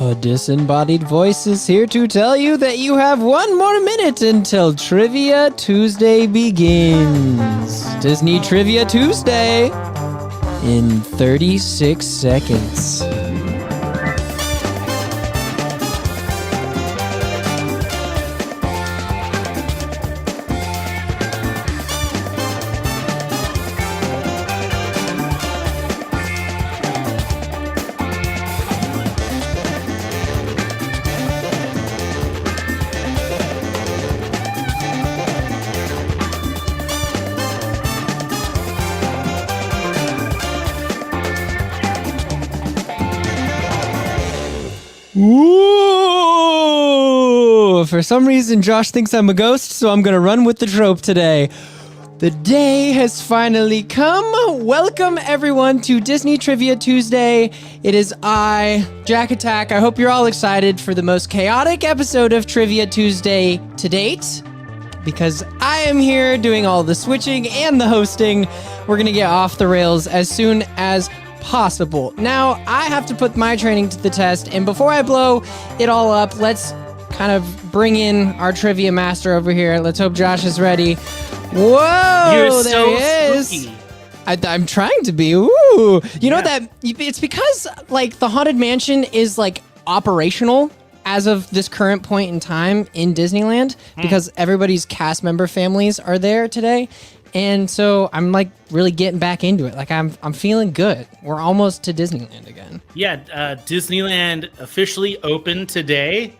A disembodied voice is here to tell you that you have 1 more minute until Trivia Tuesday begins. Disney Trivia Tuesday in 36 seconds. Ooh! For some reason, Josh thinks I'm a ghost, so I'm gonna run with the trope today. The day has finally come. Welcome, everyone, to Disney Trivia Tuesday. It is I, Jack Attack. I hope you're all excited for the most chaotic episode of Trivia Tuesday to date, because I am here doing all the switching and the hosting. We're gonna get off the rails as soon as possible. Now, I have to put my training to the test, and before I blow it all up, let's kind of bring in our trivia master over here. Let's hope Josh is ready. Whoa, You're there so he is. spooky. I'm trying to be. Ooh. You know that it's because like the Haunted Mansion is like operational as of this current point in time in Disneyland because everybody's cast member families are there today. And so I'm like really getting back into it. Like I'm feeling good. We're almost to Disneyland again. Yeah, Disneyland officially opened today.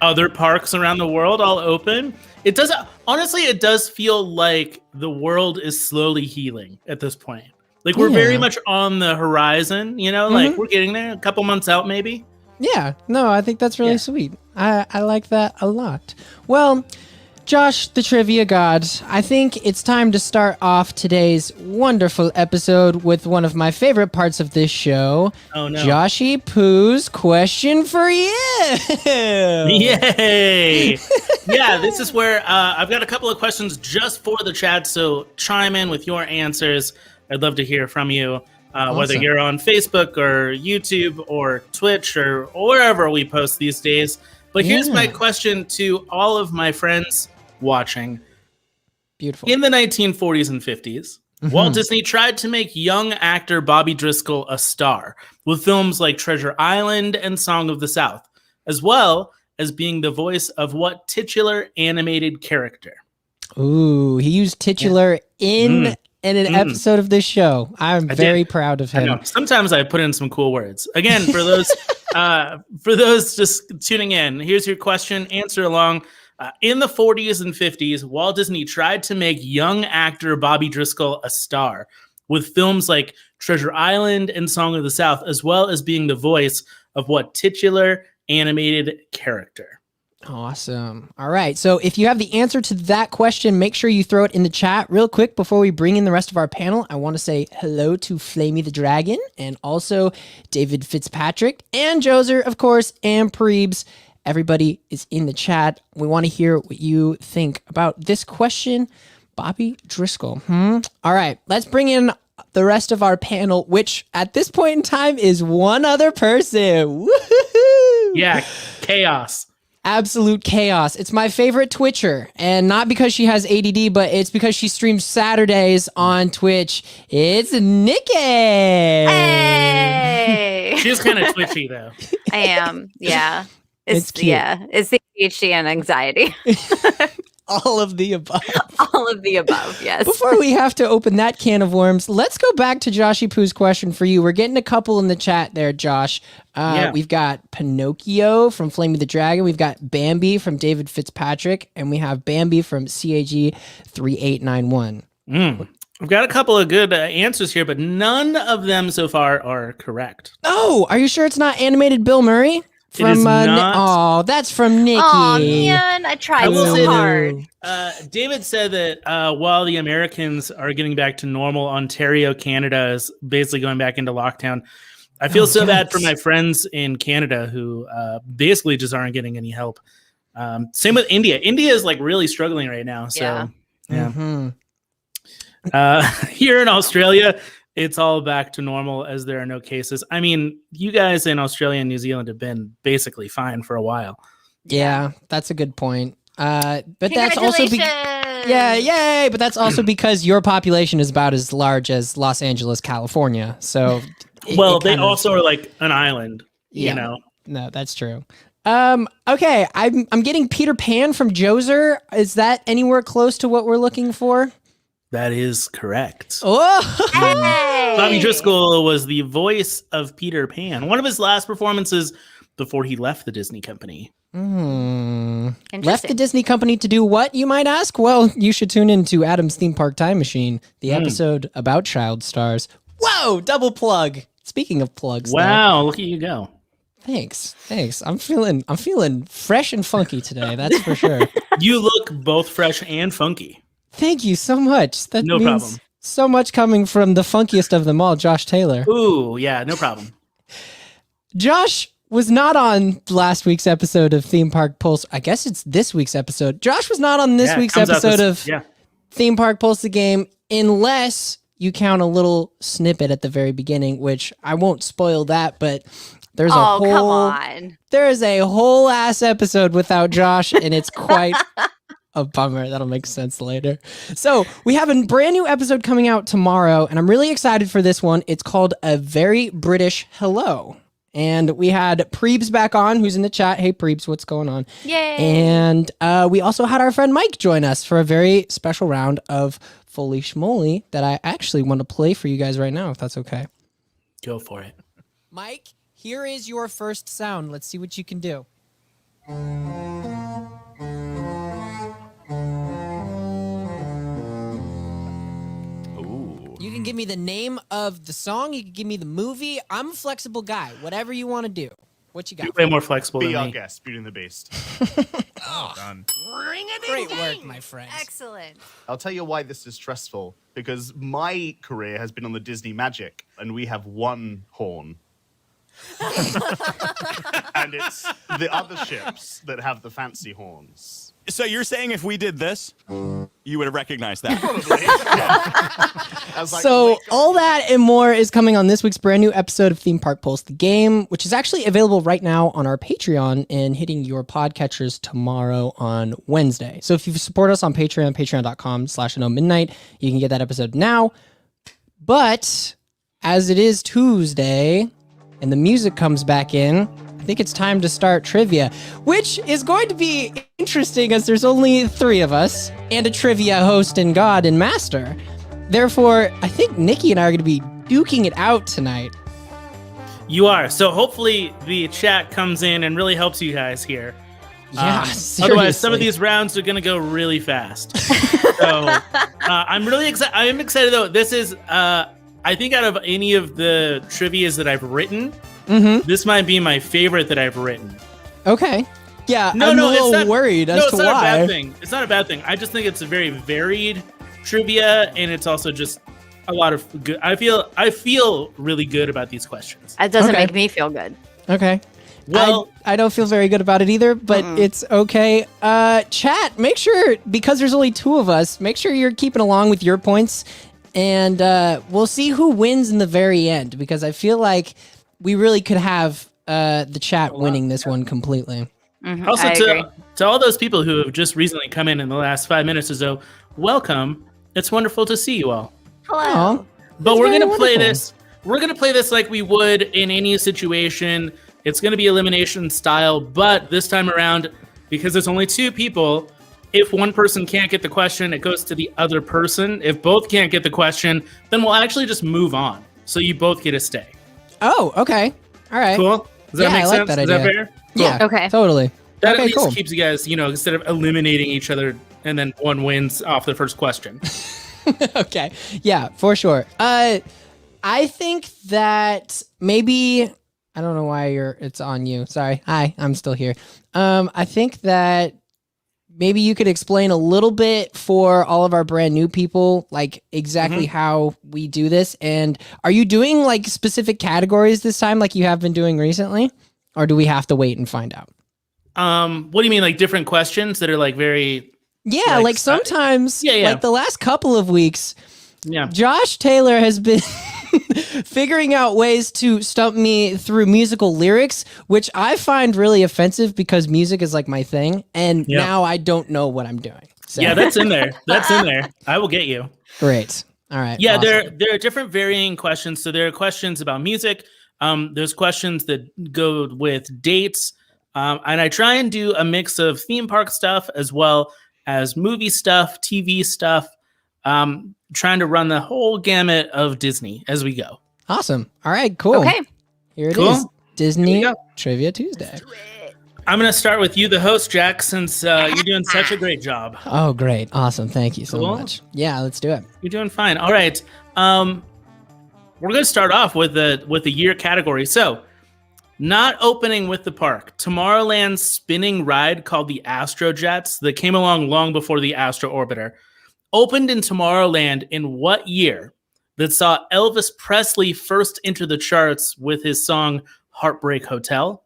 Other parks around the world all open. It does feel like the world is slowly healing at this point. Like we're very much on the horizon, you know, like we're getting there, a couple months out maybe. Yeah, no, I think that's really sweet. I like that a lot. Well, Josh, the trivia god, I think it's time to start off today's wonderful episode with one of my favorite parts of this show. Oh, no. Joshy Poo's question for you. Yay! Yeah, this is where I've got a couple of questions just for the chat, so chime in with your answers. I'd love to hear from you, whether you're on Facebook or YouTube or Twitch or wherever we post these days. But here's my question to all of my friends watching. Beautiful. In the 1940s and 50s, Walt Disney tried to make young actor Bobby Driscoll a star with films like Treasure Island and Song of the South, as well as being the voice of what titular animated character? Ooh, he used titular in an episode of this show. I'm very proud of him. I know. Sometimes I put in some cool words. Again, for those just tuning in, here's your question. Answer along. In the 40s and 50s, Walt Disney tried to make young actor Bobby Driscoll a star with films like Treasure Island and Song of the South, as well as being the voice of what titular animated character? Awesome. All right. So if you have the answer to that question, make sure you throw it in the chat real quick before we bring in the rest of our panel. I want to say hello to Flamey the Dragon and also David Fitzpatrick and Joser, of course, and Preebs. Everybody is in the chat. We want to hear what you think about this question. Bobby Driscoll. All right. Let's bring in the rest of our panel, which at this point in time is one other person. Woohoo! Yeah, chaos. Absolute chaos. It's my favorite Twitcher, and not because she has ADD, but it's because she streams Saturdays on Twitch. It's Nikki. Hey! She's kind of twitchy, though. I am. Yeah. It's cute. Yeah. It's the ADHD and anxiety. All of the above. All of the above, yes. Before we have to open that can of worms, let's go back to Joshy Poo's question for you. We're getting a couple in the chat there, Josh. We've got Pinocchio from Flamey the Dragon. We've got Bambi from David Fitzpatrick. And we have Bambi from CAG 3891. We've got a couple of good answers here, but none of them so far are correct. Oh, are you sure it's not animated Bill Murray? It is not. Oh, that's from Nikki. Oh, man. I tried so hard. David said that while the Americans are getting back to normal, Ontario, Canada is basically going back into lockdown. I feel bad for my friends in Canada who basically just aren't getting any help. Same with India. India is like really struggling right now. So, yeah. Mm-hmm. Here in Australia, it's all back to normal as there are no cases. I mean, you guys in Australia and New Zealand have been basically fine for a while. Yeah, that's a good point. But that's also yay! But that's also because your population is about as large as Los Angeles, California. So, they also are like an island. Yeah. You know. No, that's true. Okay, I'm getting Peter Pan from Joser. Is that anywhere close to what we're looking for? That is correct. Oh, Hey! Bobby Driscoll was the voice of Peter Pan. One of his last performances before he left the Disney company. Left the Disney company to do what, you might ask? Well, you should tune into Adam's Theme Park Time Machine, the episode about child stars. Whoa, double plug. Speaking of plugs. Wow, look at you go. Thanks. I'm feeling fresh and funky today, that's for sure. You look both fresh and funky. Thank you so much. That No means problem. so much coming from the funkiest of them all, Josh Taylor. Ooh, yeah, no problem. Josh was not on last week's episode of Theme Park Pulse. I guess it's this week's episode. Josh was not on this week's episode of Theme Park Pulse the Game, unless you count a little snippet at the very beginning, which I won't spoil that, but there's come on. There is a whole ass episode without Josh, and it's quite a bummer. That'll make sense later. So we have a brand new episode coming out tomorrow, and I'm really excited for this one. It's called A Very British Hello. And we had Preebs back on, who's in the chat. Hey, Preebs, what's going on? Yay. And we also had our friend Mike join us for a very special round of Fully Schmoly that I actually want to play for you guys right now, if that's okay. Go for it. Mike, here is your first sound. Let's see what you can do. You can give me the name of the song. You can give me the movie. I'm a flexible guy. Whatever you want to do. What you got? You're way more flexible Be than our me. guest, Beauty and the Beast. Done. Great work, my friends. Excellent. I'll tell you why this is stressful. Because my career has been on the Disney Magic, and we have one horn. And it's the other ships that have the fancy horns. So you're saying if we did this, you would have recognized that? Probably. Yeah. I was like, So wake up. all that and more is coming on this week's brand new episode of Theme Park Pulse the Game, which is actually available right now on our Patreon and hitting your podcatchers tomorrow on Wednesday. So if you support us on Patreon, patreon.com/midnight, you can get that episode now. But as it is Tuesday and the music comes back in, I think it's time to start trivia, which is going to be interesting as there's only 3 of us and a trivia host and god and master. Therefore, I think Nikki and I are going to be duking it out tonight. You are. So hopefully the chat comes in and really helps you guys here. Yeah, Otherwise, some of seriously. these rounds are going to go really fast. So I'm really excited. I am excited, though. This is, I think out of any of the trivias that I've written, this might be my favorite that I've written. Okay. Yeah, No, I'm no, a it's little not, worried as no, to it's not why. a bad thing. It's not a bad thing. I just think it's a very varied trivia, and it's also just a lot of good. I feel really good about these questions. That doesn't Okay. make me feel good. Okay. Well, I don't feel very good about it either, but it's okay. Chat, make sure, because there's only 2 of us, make sure you're keeping along with your points, and we'll see who wins in the very end, because I feel like we really could have the chat winning this one completely. also I agree. to all those people who have just recently come in the last 5 minutes or so, welcome. It's wonderful to see you all. Hello. Oh, But that's we're very gonna play wonderful. this. We're gonna play this like we would in any situation. It's gonna be elimination style, but this time around, because there's only 2 people, if one person can't get the question, it goes to the other person. If both can't get the question, then we'll actually just move on. So you both get to stay. Oh, okay. All right. Cool? Does that Yeah, make I like sense? that Is that idea. fair? Yeah. Okay. Totally. That Okay, at least cool. keeps you guys, instead of eliminating each other and then one wins off the first question. Okay. Yeah, for sure. I think that maybe I don't know why it's on you. Sorry. Hi, I'm still here. I think that maybe you could explain a little bit for all of our brand new people, like exactly how we do this. And are you doing like specific categories this time, like you have been doing recently? Or do we have to wait and find out? What do you mean, like different questions that are like very, Yeah, like sometimes, yeah. like the last couple of weeks, yeah. Josh Taylor has been figuring out ways to stump me through musical lyrics, which I find really offensive because music is like my thing, and Yeah. now I don't know what I'm doing. So. Yeah, that's in there. That's in there. I will get you. Great. All right. Yeah, awesome. there are different varying questions. So there are questions about music. There's questions that go with dates. And I try and do a mix of theme park stuff as well as movie stuff, TV stuff, trying to run the whole gamut of Disney as we go. Awesome. All right, cool. Okay. Here it Cool. is. Disney go. Trivia Tuesday. I'm going to start with you, the host, Jack, since you're doing such a great job. Oh, great. Awesome. Thank you so Cool. much. Yeah, let's do it. You're doing fine. All right. We're going to start off with the year category. So, not opening with the park, Tomorrowland's spinning ride called the Astro Jets that came along long before the Astro Orbiter opened in Tomorrowland in what year that saw Elvis Presley first enter the charts with his song Heartbreak Hotel?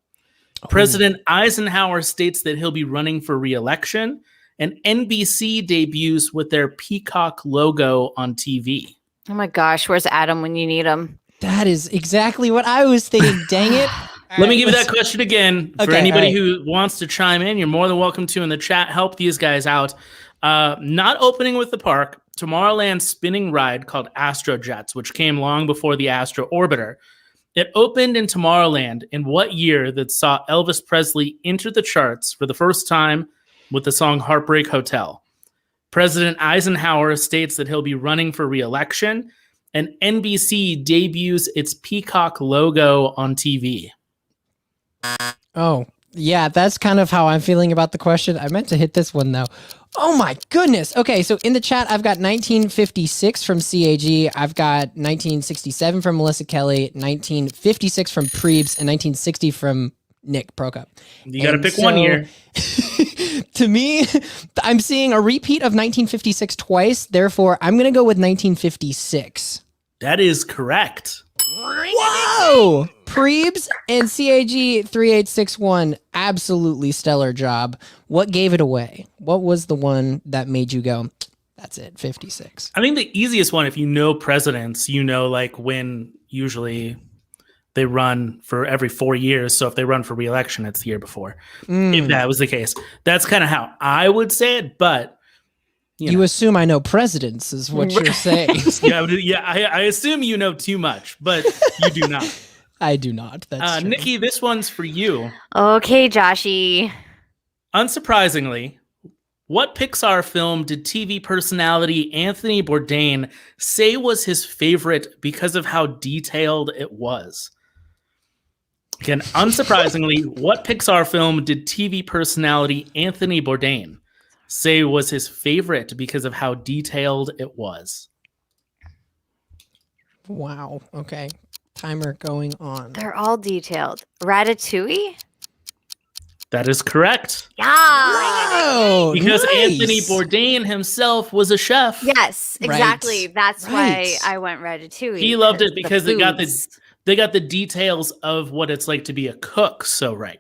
President Eisenhower states that he'll be running for re-election, and NBC debuts with their peacock logo on TV. Oh my gosh, where's Adam when you need him? That is exactly what I was thinking. Dang it. Let me give you that question again. For Okay, anybody all who wants to chime in, you're more than welcome to in the chat. Help these guys out. Not opening with the park, Tomorrowland's spinning ride called Astro Jets, which came long before the Astro Orbiter. It opened in Tomorrowland in what year that saw Elvis Presley enter the charts for the first time with the song Heartbreak Hotel? President Eisenhower states that he'll be running for re-election, and NBC debuts its peacock logo on TV. Oh, yeah, that's kind of how I'm feeling about the question. I meant to hit this one, though. Oh, my goodness. Okay, so in the chat, I've got 1956 from CAG. I've got 1967 from Melissa Kelly, 1956 from Prebes, and 1960 from Nick Prokop. You got to pick one year. To me, I'm seeing a repeat of 1956 twice. Therefore, I'm going to go with 1956. That is correct. Whoa! Prebes and CAG 3861, absolutely stellar job. What gave it away? What was the one that made you go, that's it, 56? I think the easiest one, if you know presidents, you know like when usually they run for every 4 years. So if they run for re-election, it's the year before. If that was the case. That's kind of how I would say it, but You assume I know presidents is what you're saying. I assume you know too much, but you do not. I do not. That's true. Nikki, this one's for you. Okay, Joshy. Unsurprisingly, what Pixar film did TV personality Anthony Bourdain say was his favorite because of how detailed it was? Again, unsurprisingly, what Pixar film did TV personality Anthony Bourdain say was his favorite because of how detailed it was? Wow. Okay. Timer going on. They're all detailed. Ratatouille? That is correct. Yeah. Oh, Because nice. Anthony Bourdain himself was a chef. Yes, exactly. Right. That's Right. why I went Ratatouille. He loved it because they got foods. they got the details of what it's like to be a cook so right.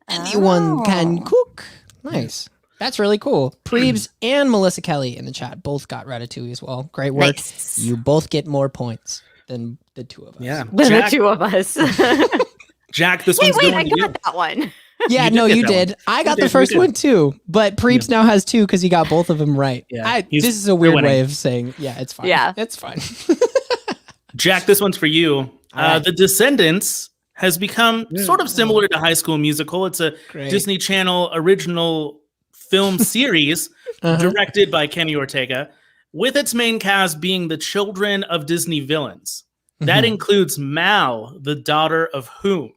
Anyone can Oh. cook. Nice. That's really cool. Prebes and Melissa Kelly in the chat both got Ratatouille as well. Great work. Nice. You both get more points than the two of us. Yeah. The Jack, two of us. Jack, this Wait, one's I going to you. got that one. Yeah, You did no, get you that did. one. I got You the did, first you did. one too, but Prebes now has two because he got both of them right. Yeah, This is a you're weird winning. way of saying, yeah, it's fine. Yeah. It's fine. Jack, this one's for you. All right. The Descendants has become sort of similar to High School Musical. It's a Great. Disney Channel original film series directed by Kenny Ortega, with its main cast being the children of Disney villains. That includes Mal, the daughter of whom?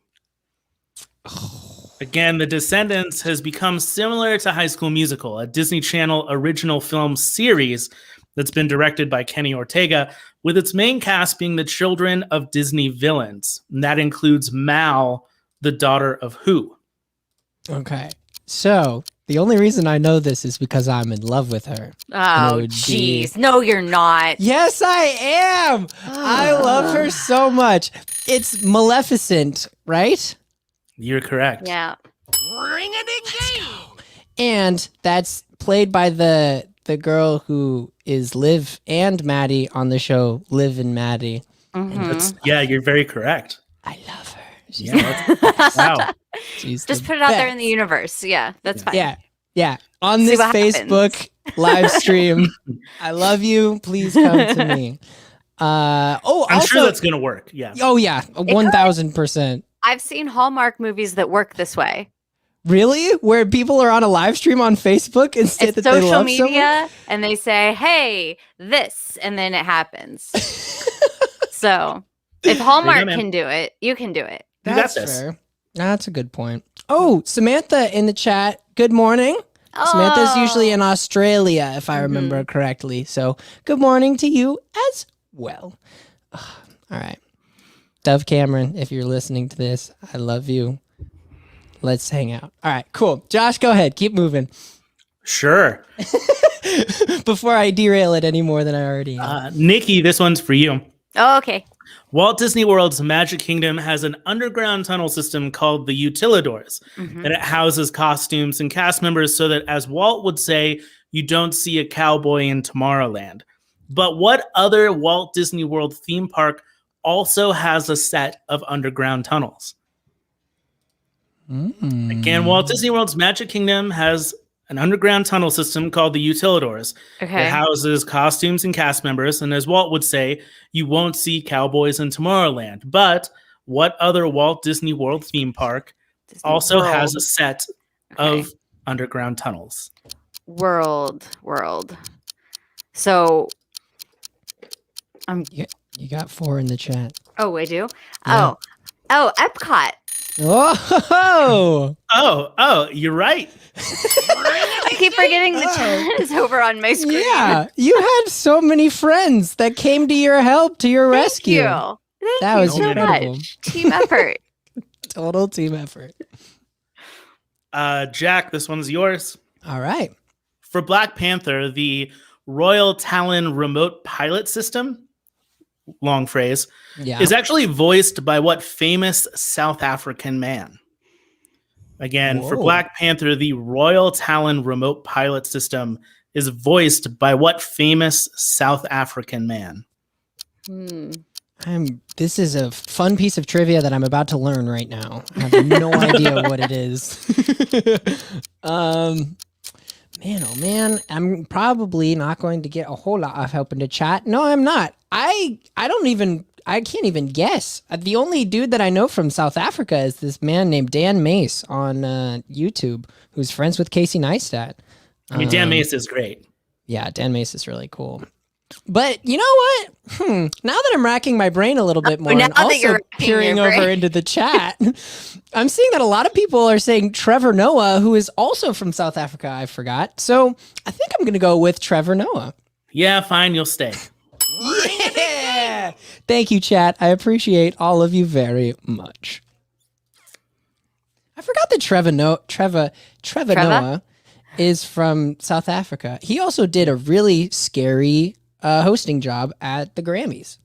Again, The Descendants has become similar to High School Musical, a Disney Channel original film series that's been directed by Kenny Ortega, with its main cast being the children of Disney villains. And that includes Mal, the daughter of who? Okay. So the only reason I know this is because I'm in love with her. Oh, would be- jeez. No, you're not. Yes, I am. I love her so much. It's Maleficent, right? You're correct. Yeah. And that's played by the girl who is Liv and Maddie on the show Liv and Maddie. Yeah, you're very correct. I love her. Wow. She's Just the put it out there in best. the universe. Yeah, that's fine. Yeah. On See this what Facebook live stream, I love you. Please come to me. I'm also, sure that's gonna work. Yeah. oh yeah, 1000%. I've seen Hallmark movies that work this way. Really? Where people are on a live stream on Facebook and say It's that they social love media, someone? and they say, "Hey, this," and then it happens. So, if Hallmark man. can do it, you can do it. You got That's this. fair. That's a good point. Oh, Samantha in the chat. Good morning. Samantha's usually in Australia, if I remember correctly. So good morning to you as well. All right. Dove Cameron, if you're listening to this, I love you. Let's hang out. All right, cool. Josh, go ahead. Keep moving. Sure. Before I derail it any more than I already am. Nikki, this one's for you. Oh, okay. Walt Disney World's Magic Kingdom has an underground tunnel system called the Utilidors, and it houses costumes and cast members so that, as Walt would say, you don't see a cowboy in Tomorrowland. But what other Walt Disney World theme park also has a set of underground tunnels? Again, Walt Disney World's Magic Kingdom has an underground tunnel system called the Utilidors. Okay. It houses costumes and cast members, and as Walt would say, you won't see cowboys in Tomorrowland. But what other Walt Disney World theme park also has a set of underground tunnels? World. So, You got 4 in the chat. oh, I do. Yeah. Oh, Epcot. Oh, Oh, you're right. I keep forgetting the chat is over on my screen. yeah. You had so many friends that came to your help, to your rescue. Thank you. That Thank was you so incredible. much. Team effort. Total team effort. Jack, this one's yours. All right. For Black Panther, the Royal Talon remote pilot system, long phrase, Yeah. is actually voiced by what famous South African man? Again, for Whoa. Black Panther, the Royal Talon remote pilot system is voiced by what famous South African man? This is a fun piece of trivia that I'm about to learn right now. I have no idea what it is. Man, oh man, I'm probably not going to get a whole lot of help in the chat. No, I'm not. I can't even guess. The only dude that I know from South Africa is this man named Dan Mace on YouTube, who's friends with Casey Neistat. I mean, Dan Mace is great. Yeah, Dan Mace is really cool. But you know what? Now that I'm racking my brain a little bit more, now and that also you're racking peering your over brain. into the chat, I'm seeing that a lot of people are saying Trevor Noah, who is also from South Africa. I forgot. So I think I'm going to go with Trevor Noah. Yeah, fine, you'll stay. Yeah. Thank you, chat. I appreciate all of you very much. I forgot that Trevor Noah is from South Africa. He also did a really scary hosting job at the Grammys.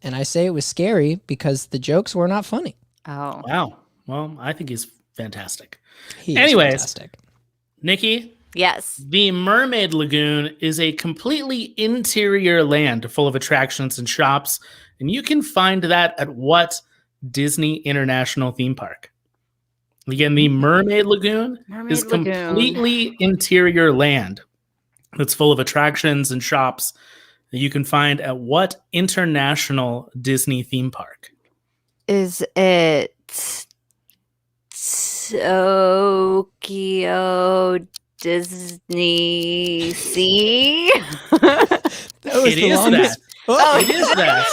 And I say it was scary because the jokes were not funny. Oh. Wow. Well, I think he's fantastic. He is Anyways. fantastic. Nikki, Yes. the Mermaid Lagoon is a completely interior land full of attractions and shops, and you can find that at what Disney International theme park? Again, the Mermaid Lagoon is completely interior land that's full of attractions and shops that you can find at what international Disney theme park? Is it Tokyo Disney Sea? That was It the is longest. that. Oh, It is that.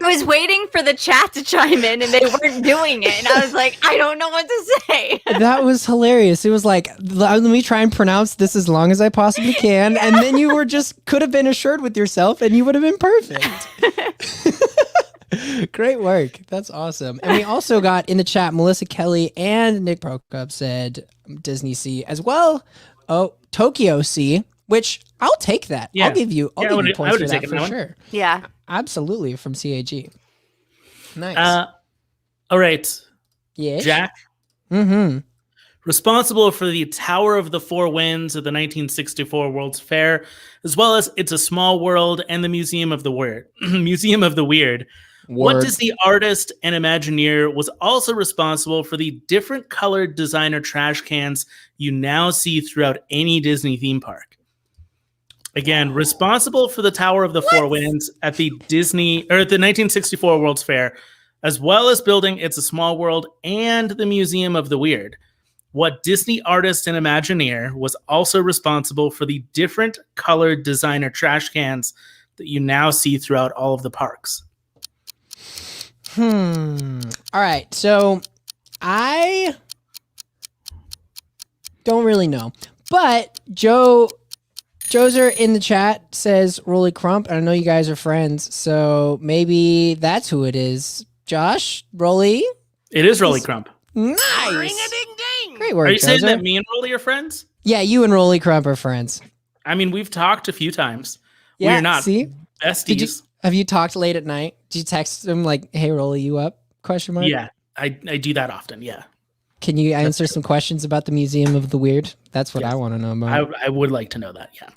I was waiting for the chat to chime in and they weren't doing it. And I was like, I don't know what to say. That was hilarious. It was like, let me try and pronounce this as long as I possibly can. And then you were just, could have been assured with yourself and you would have been perfect. Great work. That's awesome. And we also got in the chat, Melissa Kelly and Nick Prokop said Disney Sea as well. Oh, Tokyo Sea, which I'll take that. Yeah. I'll give you I points for would've that taken for that one. sure. Yeah. Absolutely, from CAG. Nice. All right, Yes. Jack. Mm-hmm. Responsible for the Tower of the Four Winds at the 1964 World's Fair, as well as It's a Small World and the Museum of the Weird. What Word. Disney artist and Imagineer was also responsible for the different colored designer trash cans you now see throughout any Disney theme park? Again, responsible for the Tower of the Four Winds at the 1964 World's Fair, as well as building It's a Small World and the Museum of the Weird. What Disney artist and Imagineer was also responsible for the different colored designer trash cans that you now see throughout all of the parks? All right. So I don't really know, but Joser in the chat says Rolly Crump, and I know you guys are friends, so maybe that's who it is. Josh, Rolly? It is Rolly Crump. Nice. Ring-a-ding-ding. Great work, Are you saying Joser. that me and Rolly are friends? Yeah, you and Rolly Crump are friends. I mean, we've talked a few times. Yeah, We're not see? besties. Have you talked late at night? Did you text him like, hey, Rolly, you up? Question mark? Yeah, I do that often, yeah. Can you answer some questions about the Museum of the Weird? That's what I want to know about. I would like to know that, yeah.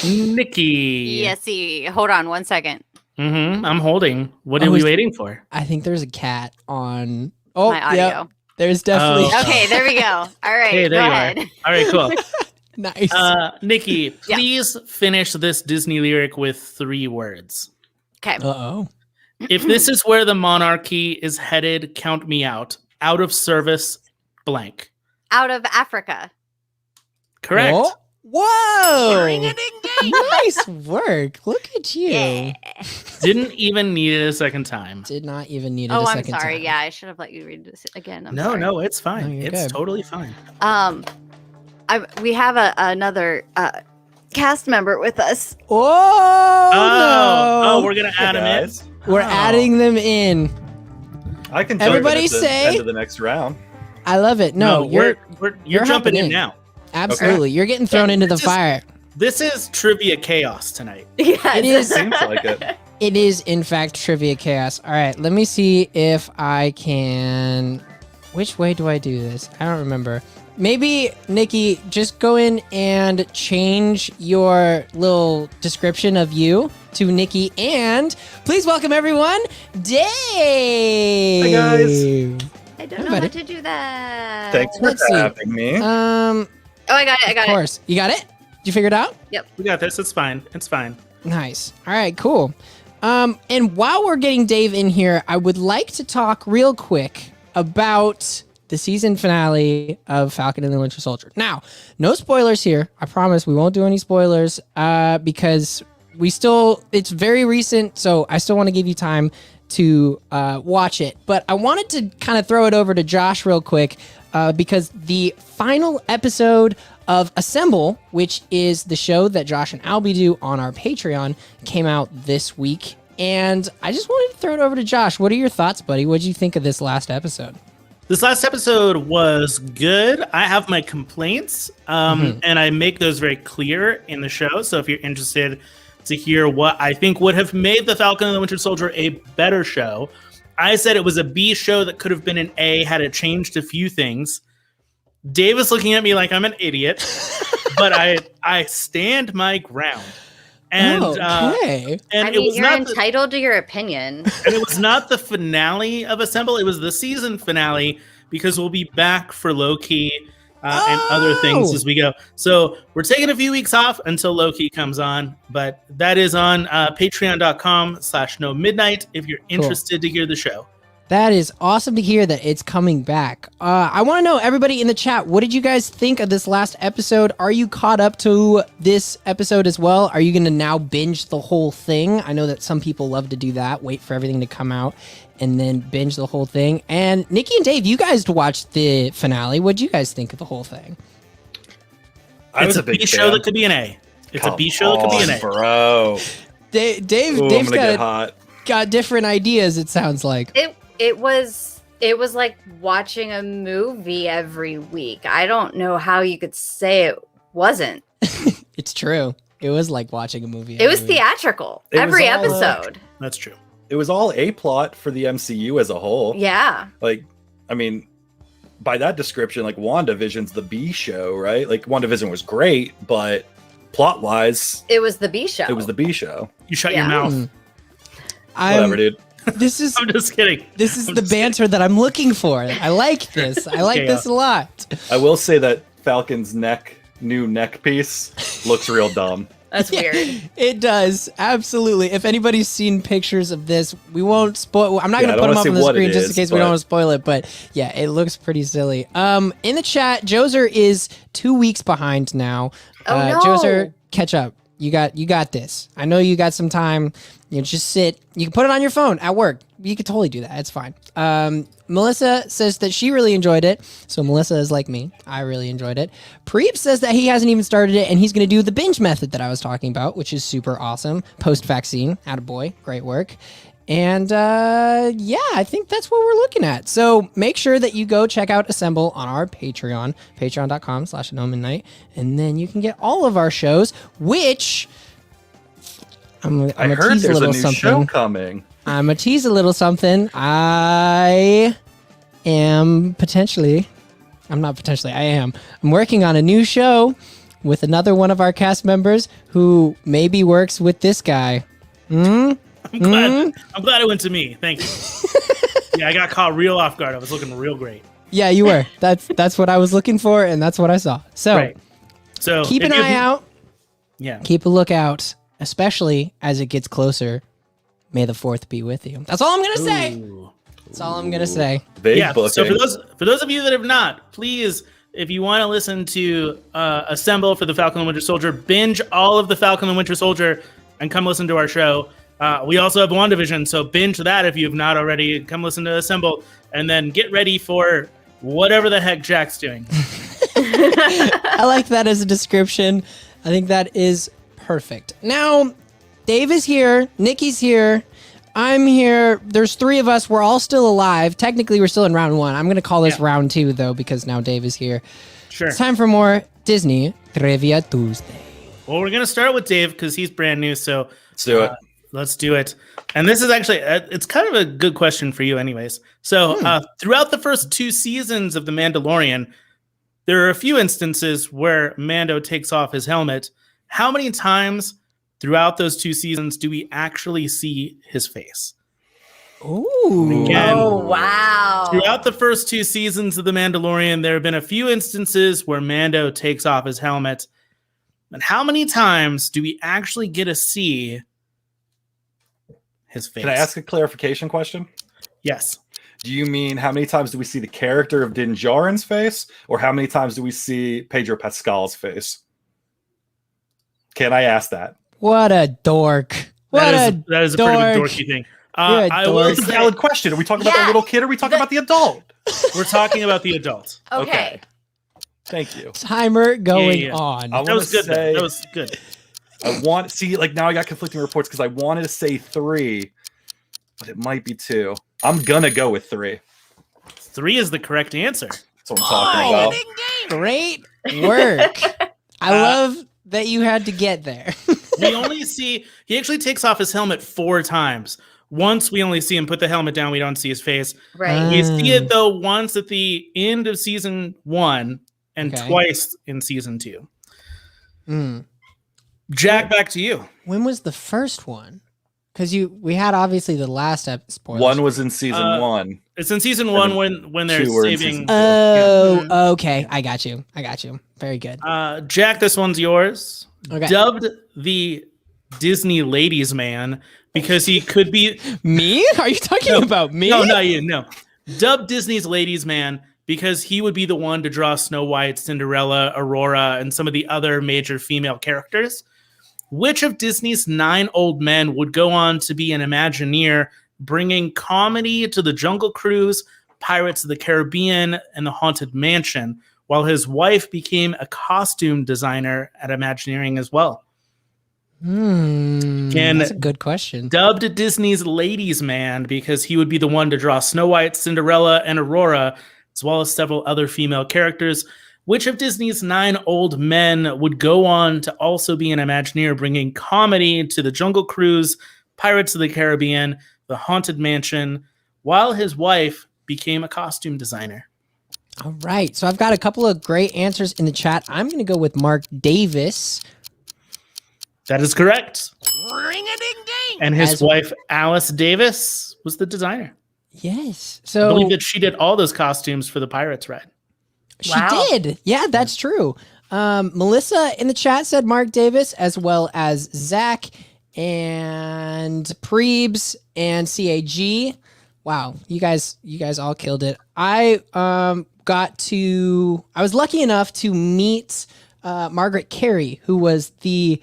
Nikki. Yesy. Hold on 1 second. I'm holding. What are Oh, we is- waiting for? I think there's a cat on. Oh, My audio. yep. There's definitely Oh. Okay, there we go. All right. Hey, there go you ahead. are. All right, cool. nice. Nikki, Yeah. please finish this Disney lyric with 3 words. Okay. Uh-oh. If this is where the monarchy is headed, count me out. Out of service, blank. Out of Africa. Correct. Whoa. Whoa. Ring-a-ding-ding. Nice work. Look at you. Yeah. Didn't even need it a second time. Did not even need it Oh, a I'm second sorry. time. Yeah, I should have let you read this again. I'm No, sorry. no, it's fine. No, you're It's good. totally fine. We have another cast member with us. Oh, Oh, no. we're gonna add him in. guys. We're Oh. adding them in. I can join Everybody at the say- end of the next round. I love it. No, you're you're jumping hopping in in. now. absolutely. You're getting thrown into the This is- fire. This is trivia chaos tonight. Yeah, It is. Seems like it. It is, in fact, trivia chaos. All right, let me see if I can. Which way do I do this? I don't remember. Maybe, Nikki, just go in and change your little description of you to Nikki. And please welcome everyone, Dave. Hi, guys. I don't Hey, know buddy. how to do that. Thanks for Let's see. having me. Oh, I got it. I got Of it. course. You got it? Did you figure it out? We got this. It's fine. It's fine. Nice. All right, cool. And while we're getting Dave in here, I would like to talk real quick about the season finale of Falcon and the Winter Soldier. Now, no spoilers here. I promise we won't do any spoilers because it's very recent, so I still want to give you time to watch it. But I wanted to kind of throw it over to Josh real quick because the final episode of Assemble, which is the show that Josh and Albie do on our Patreon, came out this week. And I just wanted to throw it over to Josh. What are your thoughts, buddy? What did you think of this last episode? This last episode was good. I have my complaints, and I make those very clear in the show. So if you're interested to hear what I think would have made The Falcon and the Winter Soldier a better show, I said it was a B show that could have been an A had it changed a few things. Dave is looking at me like I'm an idiot, but I stand my ground. And okay. and I it mean, was you're not entitled to your opinion. and it was not the finale of Assemble. It was the season finale because we'll be back for Loki and other things Oh! as we go. So we're taking a few weeks off until Loki comes on, but that is on patreon.com/no midnight if you're interested to hear the show. That is awesome to hear that it's coming back. I want to know, everybody in the chat, what did you guys think of this last episode? Are you caught up to this episode as well? Are you going to now binge the whole thing? I know that some people love to do that, wait for everything to come out and then binge the whole thing. And Nikki and Dave, you guys watched the finale. What did you guys think of the whole thing? I It's was a a big B show fan. that could be an A. It's a B show that could be an A. Bro. Dave's Ooh, I'm gonna get got, hot. got different ideas, it sounds like. It was like watching a movie every week. I don't know how you could say it wasn't. It's true. It was like watching a movie. It was every week. theatrical. It was Every all, episode. That's true. It was all A plot for the MCU as a whole. Yeah. Like, I mean, by that description, like WandaVision's the B show, right? Like WandaVision was great, but plot wise, It was the B show. it was the B show. You shut Yeah. your mouth. Mm. Whatever, dude. This is I'm just kidding. this is I'm the just banter that I'm looking for. I like this. I like Okay, this a lot. I will say that Falcon's new neck piece looks real dumb. That's weird. It does, absolutely. If anybody's seen pictures of this, we won't spoil. I'm not Yeah, going I to don't put them wanna up say on the what screen it just in is, case we don't but- want to spoil it. But yeah, it looks pretty silly. In the chat, Joser is 2 weeks behind now. Oh, no. Joser, catch up. You got this. I know you got some time. You know, just sit. You can put it on your phone at work. You could totally do that. It's fine. Melissa says that she really enjoyed it. So Melissa is like me. I really enjoyed it. Preep says that he hasn't even started it and he's going to do the binge method that I was talking about, which is super awesome. Post-vaccine. Attaboy. Great work. And yeah, I think that's what we're looking at. So make sure that you go check out Assemble on our Patreon, patreon.com/AnnoMidnight. And then you can get all of our shows, which I'm I gonna heard tease a there's a little new something. show coming. I'm gonna tease a little something. I am potentially, I'm not potentially, I am. I'm working on a new show with another one of our cast members who maybe works with this guy. I'm glad it went to me. Thank you. Yeah, I got caught real off guard. I was looking real great. Yeah, you were. That's what I was looking for, and that's what I saw. So Right. So keep if an you- eye out. Yeah. Keep a lookout, especially as it gets closer. May the 4th be with you. That's all I'm gonna say. Ooh. That's all I'm gonna say. Big Yeah. booking. So for those of you that have not, please, if you want to listen to Assemble for the Falcon and Winter Soldier, binge all of the Falcon and Winter Soldier, and come listen to our show. We also have WandaVision, so binge that if you have not already. Come listen to Assemble, and then get ready for whatever the heck Jack's doing. I like that as a description. I think that is perfect. Now, Dave is here. Nikki's here. I'm here. There's 3 of us. We're all still alive. Technically, we're still in round 1. I'm going to call this round 2, though, because now Dave is here. Sure. It's time for more Disney Trivia Tuesday. Well, we're gonna start with Dave because he's brand new. So Let's do it. let's do it. And this is actually, it's kind of a good question for you anyways. So throughout the first 2 seasons of The Mandalorian, there are a few instances where Mando takes off his helmet. How many times throughout those 2 seasons do we actually see his face? Ooh. Again, Oh, wow. throughout the first 2 seasons of The Mandalorian, there have been a few instances where Mando takes off his helmet. And how many times do we actually get to see his face? Can I ask a clarification question? Yes. Do you mean how many times do we see the character of Din Djarin's face, or how many times do we see Pedro Pascal's face? Can I ask that? What a dork. What That is a pretty dork. dorky thing. You're a I dork. will It's a say, valid question. Are we talking about the Yeah, little kid, or are we talking about the adult? we're talking about the adult. Okay. Thank you. Timer going Yeah. on. I That was good. say- That was good. I want see like now I got conflicting reports because I wanted to say 3, but it might be 2. I'm gonna go with 3. 3 is the correct answer. That's what I'm talking about. Great work. I love that you had to get there. We only see, he actually takes off his helmet 4 times. Once we only see him put the helmet down, we don't see his face. Right. We see it though once at the end of season 1 and Okay. twice in season 2. Hmm. Jack, back to you. When was the first one? Because we had obviously the last episode. 1 was in season 1. It's in season 1 when they're 2 were in saving. season 2. Oh, okay. I got you. Very good. Jack, this one's yours. Okay. Dubbed the Disney Ladies Man because he could be. Me? Are you talking about me? No, not you. No. Dubbed Disney's Ladies Man because he would be the one to draw Snow White, Cinderella, Aurora, and some of the other major female characters. Which of Disney's 9 old men would go on to be an Imagineer, bringing comedy to the Jungle Cruise, Pirates of the Caribbean, and the Haunted Mansion, while his wife became a costume designer at Imagineering as well? And That's a good question. dubbed Disney's Ladies Man because he would be the one to draw Snow White, Cinderella, and Aurora, as well as several other female characters. Which of Disney's 9 old men would go on to also be an Imagineer, bringing comedy to the Jungle Cruise, Pirates of the Caribbean, the Haunted Mansion, while his wife became a costume designer? All right. So I've got a couple of great answers in the chat. I'm going to go with Mark Davis. That is correct. And his As- wife, Alice Davis, was the designer. Yes. I So believe that she did all those costumes for the Pirates ride. she Wow. did. Yeah, that's true. Melissa in the chat said Mark Davis, as well as Zach and Prebes and CAG. Wow, you guys all killed it. I was lucky enough to meet Margaret Carey, who was the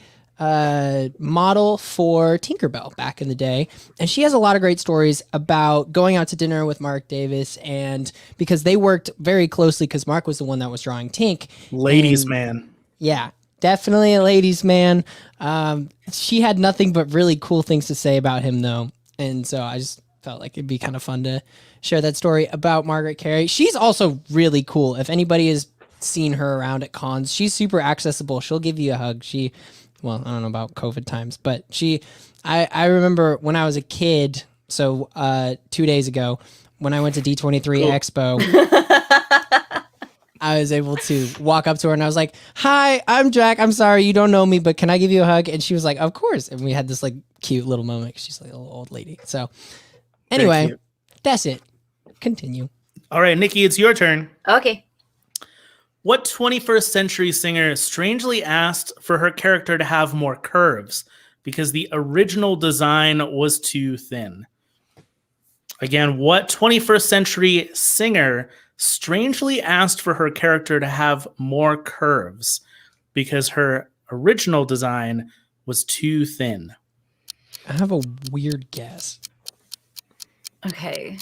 model for Tinkerbell back in the day. And she has a lot of great stories about going out to dinner with Mark Davis, and because they worked very closely because Mark was the one that was drawing Tink. Ladies' And- man. Yeah, definitely a ladies' man. She had nothing but really cool things to say about him, though. And so I just felt like it'd be kind of fun to share that story about Margaret Carey. She's also really cool. If anybody has seen her around at cons, she's super accessible. She'll give you a hug. Well, I don't know about COVID times, but I remember when I was a kid, so 2 days ago, when I went to D23 Expo, I was able to walk up to her and I was like, "Hi, I'm Jack. I'm sorry you don't know me, but can I give you a hug?" And she was like, "Of course." And we had this like cute little moment. She's like a little old lady. So anyway, cute. that's it. Continue. All right, Nikki, it's your turn. Okay. What 21st century singer strangely asked for her character to have more curves because the original design was too thin? Again, what 21st century singer strangely asked for her character to have more curves because her original design was too thin? I have a weird guess. Okay.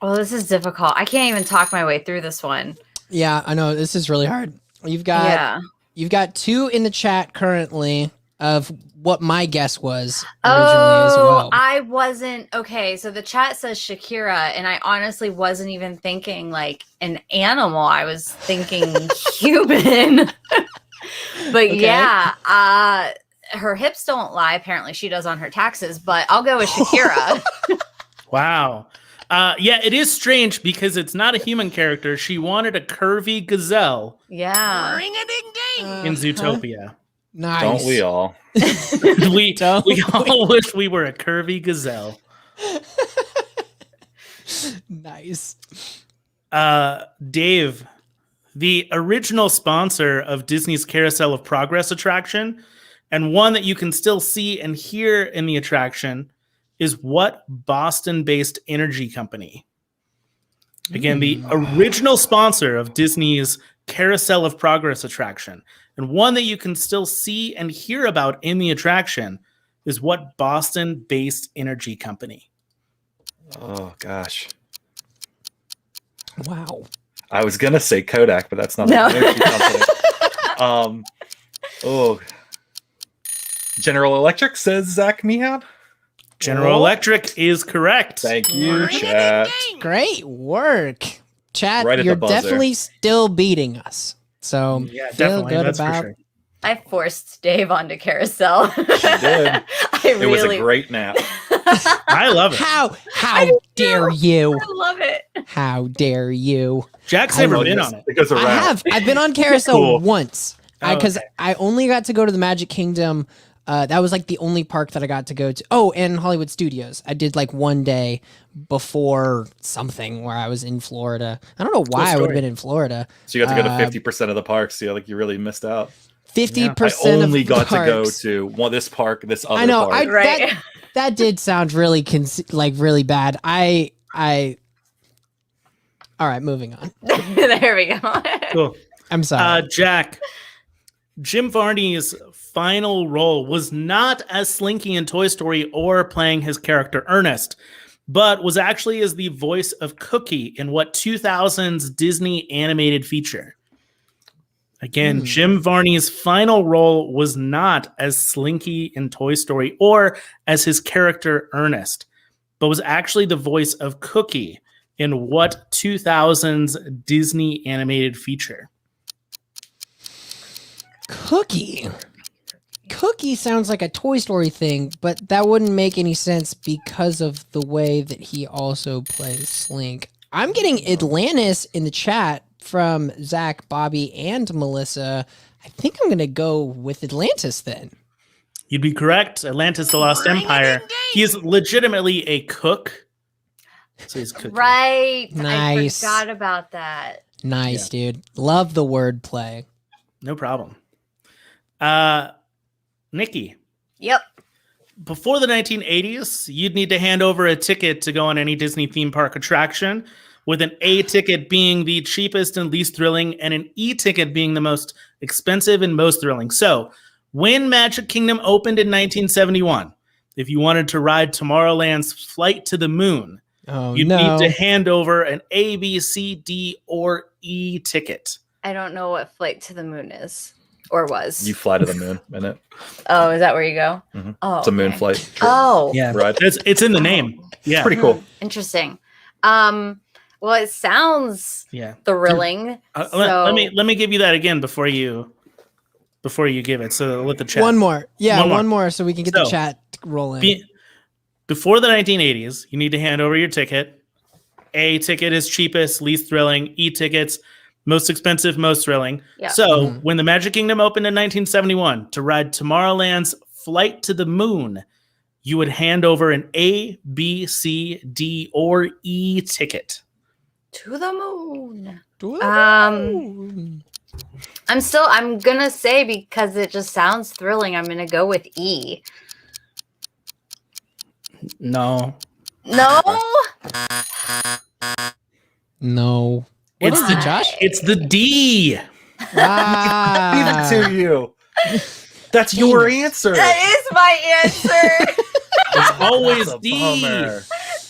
Oh, this is difficult. I can't even talk my way through this one. Yeah, I know this is really hard. You've got two in the chat currently of what my guess was originally as well. I wasn't okay. So the chat says Shakira, and I honestly wasn't even thinking like an animal. I was thinking human. But Okay. yeah, her hips don't lie. Apparently, she does on her taxes. But I'll go with Shakira. Wow. Yeah, it is strange because it's not a human character. She wanted a curvy gazelle Yeah. in Zootopia. Nice. Don't we all? we all wish we were a curvy gazelle. Nice. Dave, the original sponsor of Disney's Carousel of Progress attraction, and one that you can still see and hear in the attraction, is what Boston-based energy company? Again, the original sponsor of Disney's Carousel of Progress attraction, and one that you can still see and hear about in the attraction, is what Boston-based energy company? Oh gosh. Wow. I was gonna say Kodak, but that's not No. an energy company. Oh, General Electric, says Zach Meehan. General Electric is correct. Thank you, chat. Great work. Chat, Right at the you're buzzer. definitely still beating us. So Yeah, feel definitely. good That's about for sure. I forced Dave onto Carousel. She did. It was a great nap. I love it. How dare you? I love it. How dare you? Jack's I never love been this. on it. It goes around. I have. I've been on Carousel Cool. once. Oh, Because okay. I only got to go to the Magic Kingdom. That was like the only park that I got to go to. Oh, and Hollywood Studios. I did like one day before something where I was in Florida. I don't know why I would have story. been in Florida. So you got to go to 50% of the parks. So like you really missed out. 50% I of only got to go parks. to this park, this other I know. park. Right. That did sound really really bad. All right, moving on. There we go. Cool. I'm sorry. Jack, Jim Varney's final role was not as Slinky in Toy Story or playing his character Ernest, but was actually as the voice of Cookie in what 2000's Disney animated feature. Again, Jim Varney's final role was not as Slinky in Toy Story or as his character Ernest, but was actually the voice of Cookie in what 2000's Disney animated feature. Cookie. Cookie sounds like a Toy Story thing, but that wouldn't make any sense because of the way that he also plays Slink. I'm getting Atlantis in the chat from Zach, Bobby, and Melissa. I think I'm gonna go with Atlantis then. You'd be correct. Atlantis, the Lost Empire. He is legitimately a cook. So he's cooking. Right. Nice. I forgot about that. Nice, dude. Love the wordplay. No problem. Nikki, Yep. before the 1980s, you'd need to hand over a ticket to go on any Disney theme park attraction, with an A ticket being the cheapest and least thrilling, and an E ticket being the most expensive and most thrilling. So, when Magic Kingdom opened in 1971, if you wanted to ride Tomorrowland's Flight to the Moon, you'd need to hand over an A, B, C, D, or E ticket. I don't know what Flight to the Moon is or was. You fly to the moon in it. Oh, is that where you go? Mm-hmm. Oh, It's a moon okay. flight. Oh, Yeah, Ride. it's in the name. Yeah, Pretty cool. Interesting. Well, it sounds yeah. thrilling. Let me give you that again before you give it. So let the chat. One more. Yeah, One more. one more so we can get the So, chat rolling. Before the 1980s, you need to hand over your ticket. A ticket is cheapest, least thrilling. E tickets, most expensive, most thrilling. Yeah. So when the Magic Kingdom opened in 1971 to ride Tomorrowland's Flight to the Moon, you would hand over an A, B, C, D, or E ticket. To the moon. Ooh. I'm gonna say, because it just sounds thrilling, I'm gonna go with E. No. No? No. What It's is the it, Josh? It's the D. Ah. Give it to you. That's your answer. That is my answer. It's always That's a D. bummer.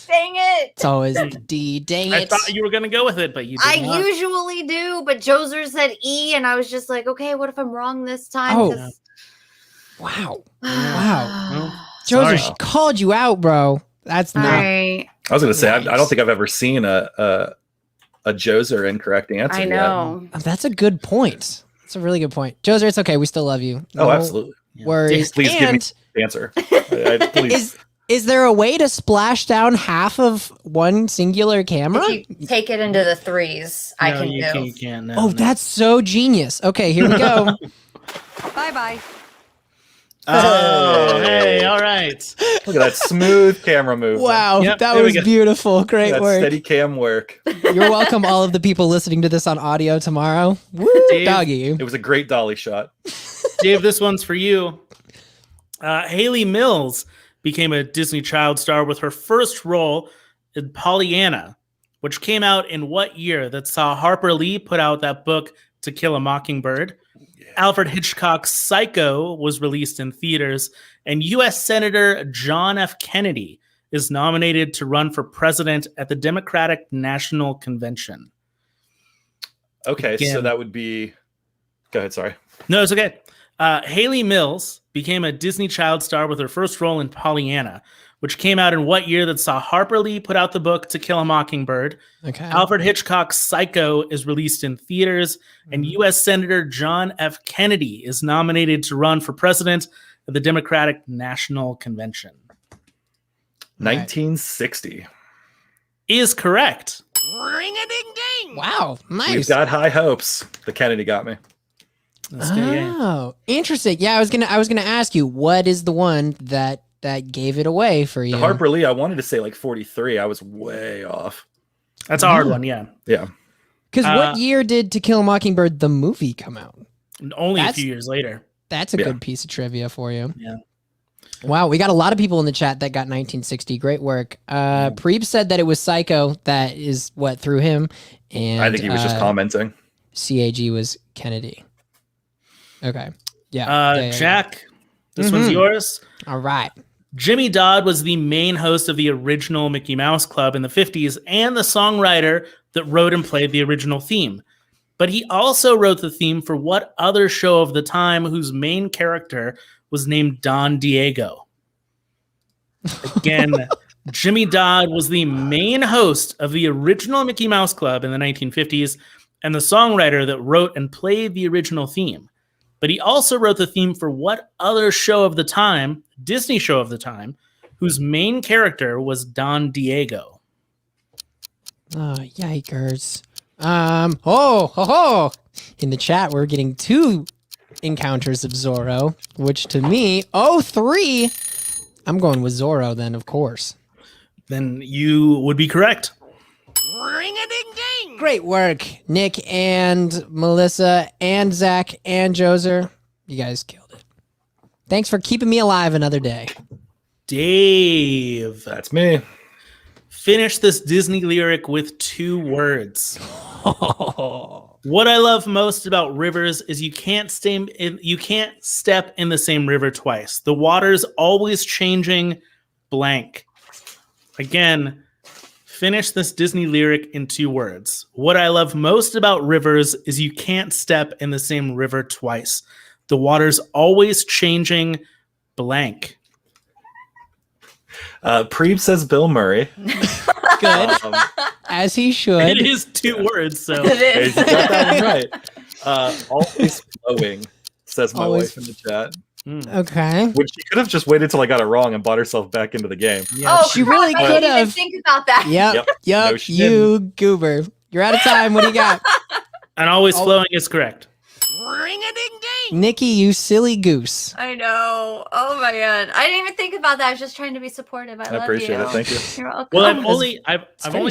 Dang it. It's always D. Dang I it. thought you were going to go with it, but you did I not. usually do, but Joser said E, and I was just like, okay, what if I'm wrong this time? Oh. 'Cause- Wow. Wow. Well, Joseph, sorry. she called you out, bro. That's All not. right. I was going to say, I Nice. don't think I've ever seen a Joser incorrect answer. I yet. know. That's a good point. That's a really good point. Joser, it's okay. We still love you. Oh, absolutely. Worries. Please give me And the answer. Please. is there a way to splash down half of one singular camera? If you take it into the threes, I No, can you do. can't, you can't. No, Oh, no. that's so genius. Okay, here we go. Bye-bye. Oh, hey, all right. Look at that smooth camera move. Wow, Yep, that there we was go. beautiful. Great That work. steady cam work. You're welcome, all of the people listening to this on audio tomorrow. Woo, Dave. doggy. It was a great dolly shot. Dave, this one's for you. Haley Mills became a Disney child star with her first role in Pollyanna, which came out in what year that saw Harper Lee put out that book To Kill a Mockingbird? Alfred Hitchcock's Psycho was released in theaters, and U.S. Senator John F. Kennedy is nominated to run for president at the Democratic National Convention. Okay, so Again. that would be. Go ahead, sorry. No, it's okay. Haley Mills became a Disney child star with her first role in Pollyanna, which came out in what year that saw Harper Lee put out the book To Kill a Mockingbird? Okay. Alfred Hitchcock's Psycho is released in theaters, and U.S. Senator John F. Kennedy is nominated to run for president at the Democratic National Convention. 1960. Is correct. Wow, We've nice. got high hopes. The Kennedy got me. Let's do it. Oh, interesting. Yeah, I was gonna ask you what is the one that gave it away for you. The Harper Lee, I wanted to say like 43. I was way off. That's a hard one, yeah. Yeah. Because what year did To Kill a Mockingbird the movie come out? Only That's- a few years later. That's a Yeah. good piece of trivia for you. Yeah. Wow, we got a lot of people in the chat that got 1960. Great work. Preeb said that it was Psycho that is what threw him, and I think he was just commenting. CAG was Kennedy. Okay. Yeah. Jack, this one's yours. All right. Jimmy Dodd was the main host of the original Mickey Mouse Club in the 50s and the songwriter that wrote and played the original theme. But he also wrote the theme for what other show of the time whose main character was named Don Diego? Again, Jimmy Dodd was the main host of the original Mickey Mouse Club in the 1950s and the songwriter that wrote and played the original theme. But he also wrote the theme for what other show of the time, Disney show of the time, whose main character was Don Diego? Oh, yikers. In the chat, we're getting two encounters of Zorro, which to me, 3. I'm going with Zorro then, of course. Then you would be correct. Great work, Nick and Melissa and Zach and Joser. You guys killed it. Thanks for keeping me alive another day. Dave, That's me. finish this Disney lyric with 2 words. What I love most about rivers is you can't step in the same river twice. The water's always changing blank. Again, finish this Disney lyric in 2 words. What I love most about rivers is you can't step in the same river twice. The water's always changing blank. Preeb says Bill Murray. Good. Um, As he should. It is 2 words, so It hey, is. you got that one right. Always flowing, says my Always- wife in the chat. Okay. Which she could have just waited till I got it wrong and bought herself back into the game. yeah. She crap, really I could didn't even have. think about that. Yep. No, she You goober. You're out of time. What do you got? And always flowing is correct. Nikki, you silly goose. I know. Oh my god. I didn't even think about that. I was just trying to be supportive. I I love appreciate you. it. Thank you. You're welcome. Well, I've it's only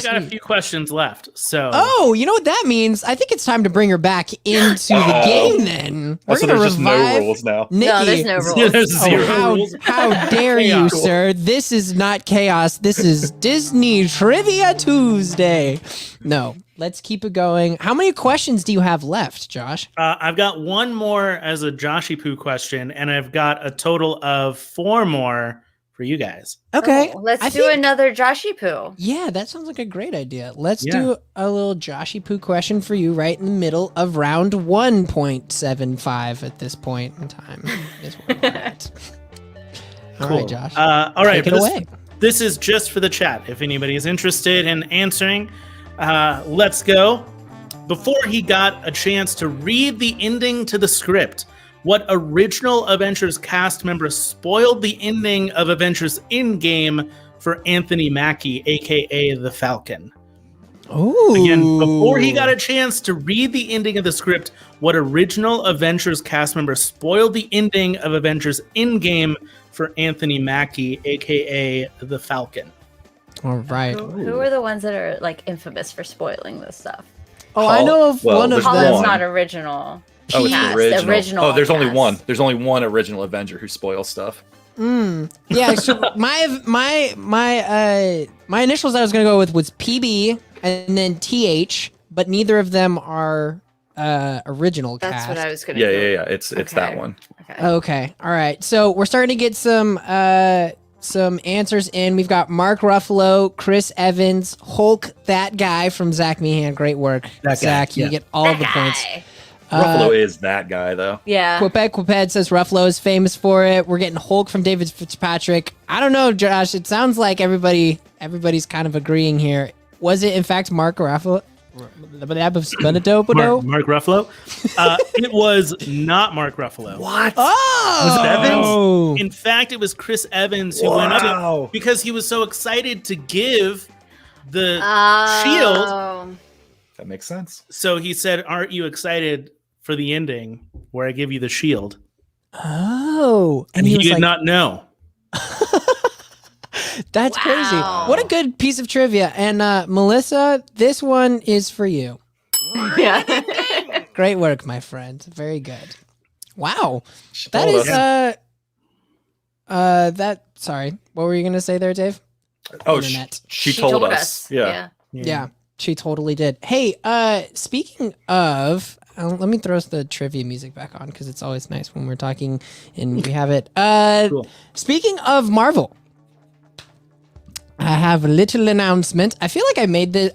very got a sweet. few questions left. So Oh, you know what that means? I think it's time to bring her back into the Oh. game then. We're Also, going to there's just no revive rules now. Nikki. No, there's no rules. There's Oh, zero rules. how dare you, Chaos. sir? This is not chaos. This is Disney Trivia Tuesday. No, let's keep it going. How many questions do you have left, Josh? I've got one more as a Joshy Poo question, and I've got a total of 4 more for you guys. Okay. Oh, let's I do think- another Joshy Poo. Yeah, that sounds like a great idea. Let's Yeah. do a little Joshy Poo question for you right in the middle of round 1.75 at this point in time. Is where we're at. All right, Josh. All right. Take it away. This is just for the chat. If anybody is interested in answering, let's go. Before he got a chance to read the ending to the script, what original Avengers cast member spoiled the ending of Avengers Endgame for Anthony Mackie, aka the Falcon? Ooh. Again, before he got a chance to read the ending of the script, what original Avengers cast member spoiled the ending of Avengers Endgame for Anthony Mackie, aka the Falcon? All right. Who are the ones that are like infamous for spoiling this stuff? Oh, I know of Well, one of there's Holland's them. one. not original. Oh, it's Cast, original. original Oh, there's only cast. one. There's only one original Avenger who spoils stuff. Yeah, so my initials I was gonna go with was PB and then TH, but neither of them are original That's cast. what I was gonna Yeah, go. yeah, yeah. It's that Okay. one. Okay. Okay, all right. So we're starting to get some answers in. We've got Mark Ruffalo, Chris Evans, Hulk, that guy from Zach Meehan. Great work, That guy, Zach. You yeah. get all the points. Guy. Ruffalo is that guy, though. Yeah. Quiped says Ruffalo is famous for it. We're getting Hulk from David Fitzpatrick. I don't know, Josh. It sounds like everybody's kind of agreeing here. Was it in fact Mark Ruffalo? Mark Ruffalo? It was not Mark Ruffalo. What? Oh, Was it Evans? In fact, it was Chris Evans who went up Wow. because he was so excited to give the shield. Oh. That makes sense. So he said, "Aren't you excited for the ending where I give you the shield?" Oh, And he was did like, not know. That's crazy. Wow. What a good piece of trivia. And Melissa, this one is for you. Yeah. Great work, my friend. Very good. Wow. She That told is us. sorry. What were you gonna say there, Dave? Oh, Internet. she told us. Yeah. Yeah, she totally did. Hey, speaking of, let me throw the trivia music back on because it's always nice when we're talking and we have it. Cool. Speaking of Marvel, I have a little announcement. I feel like I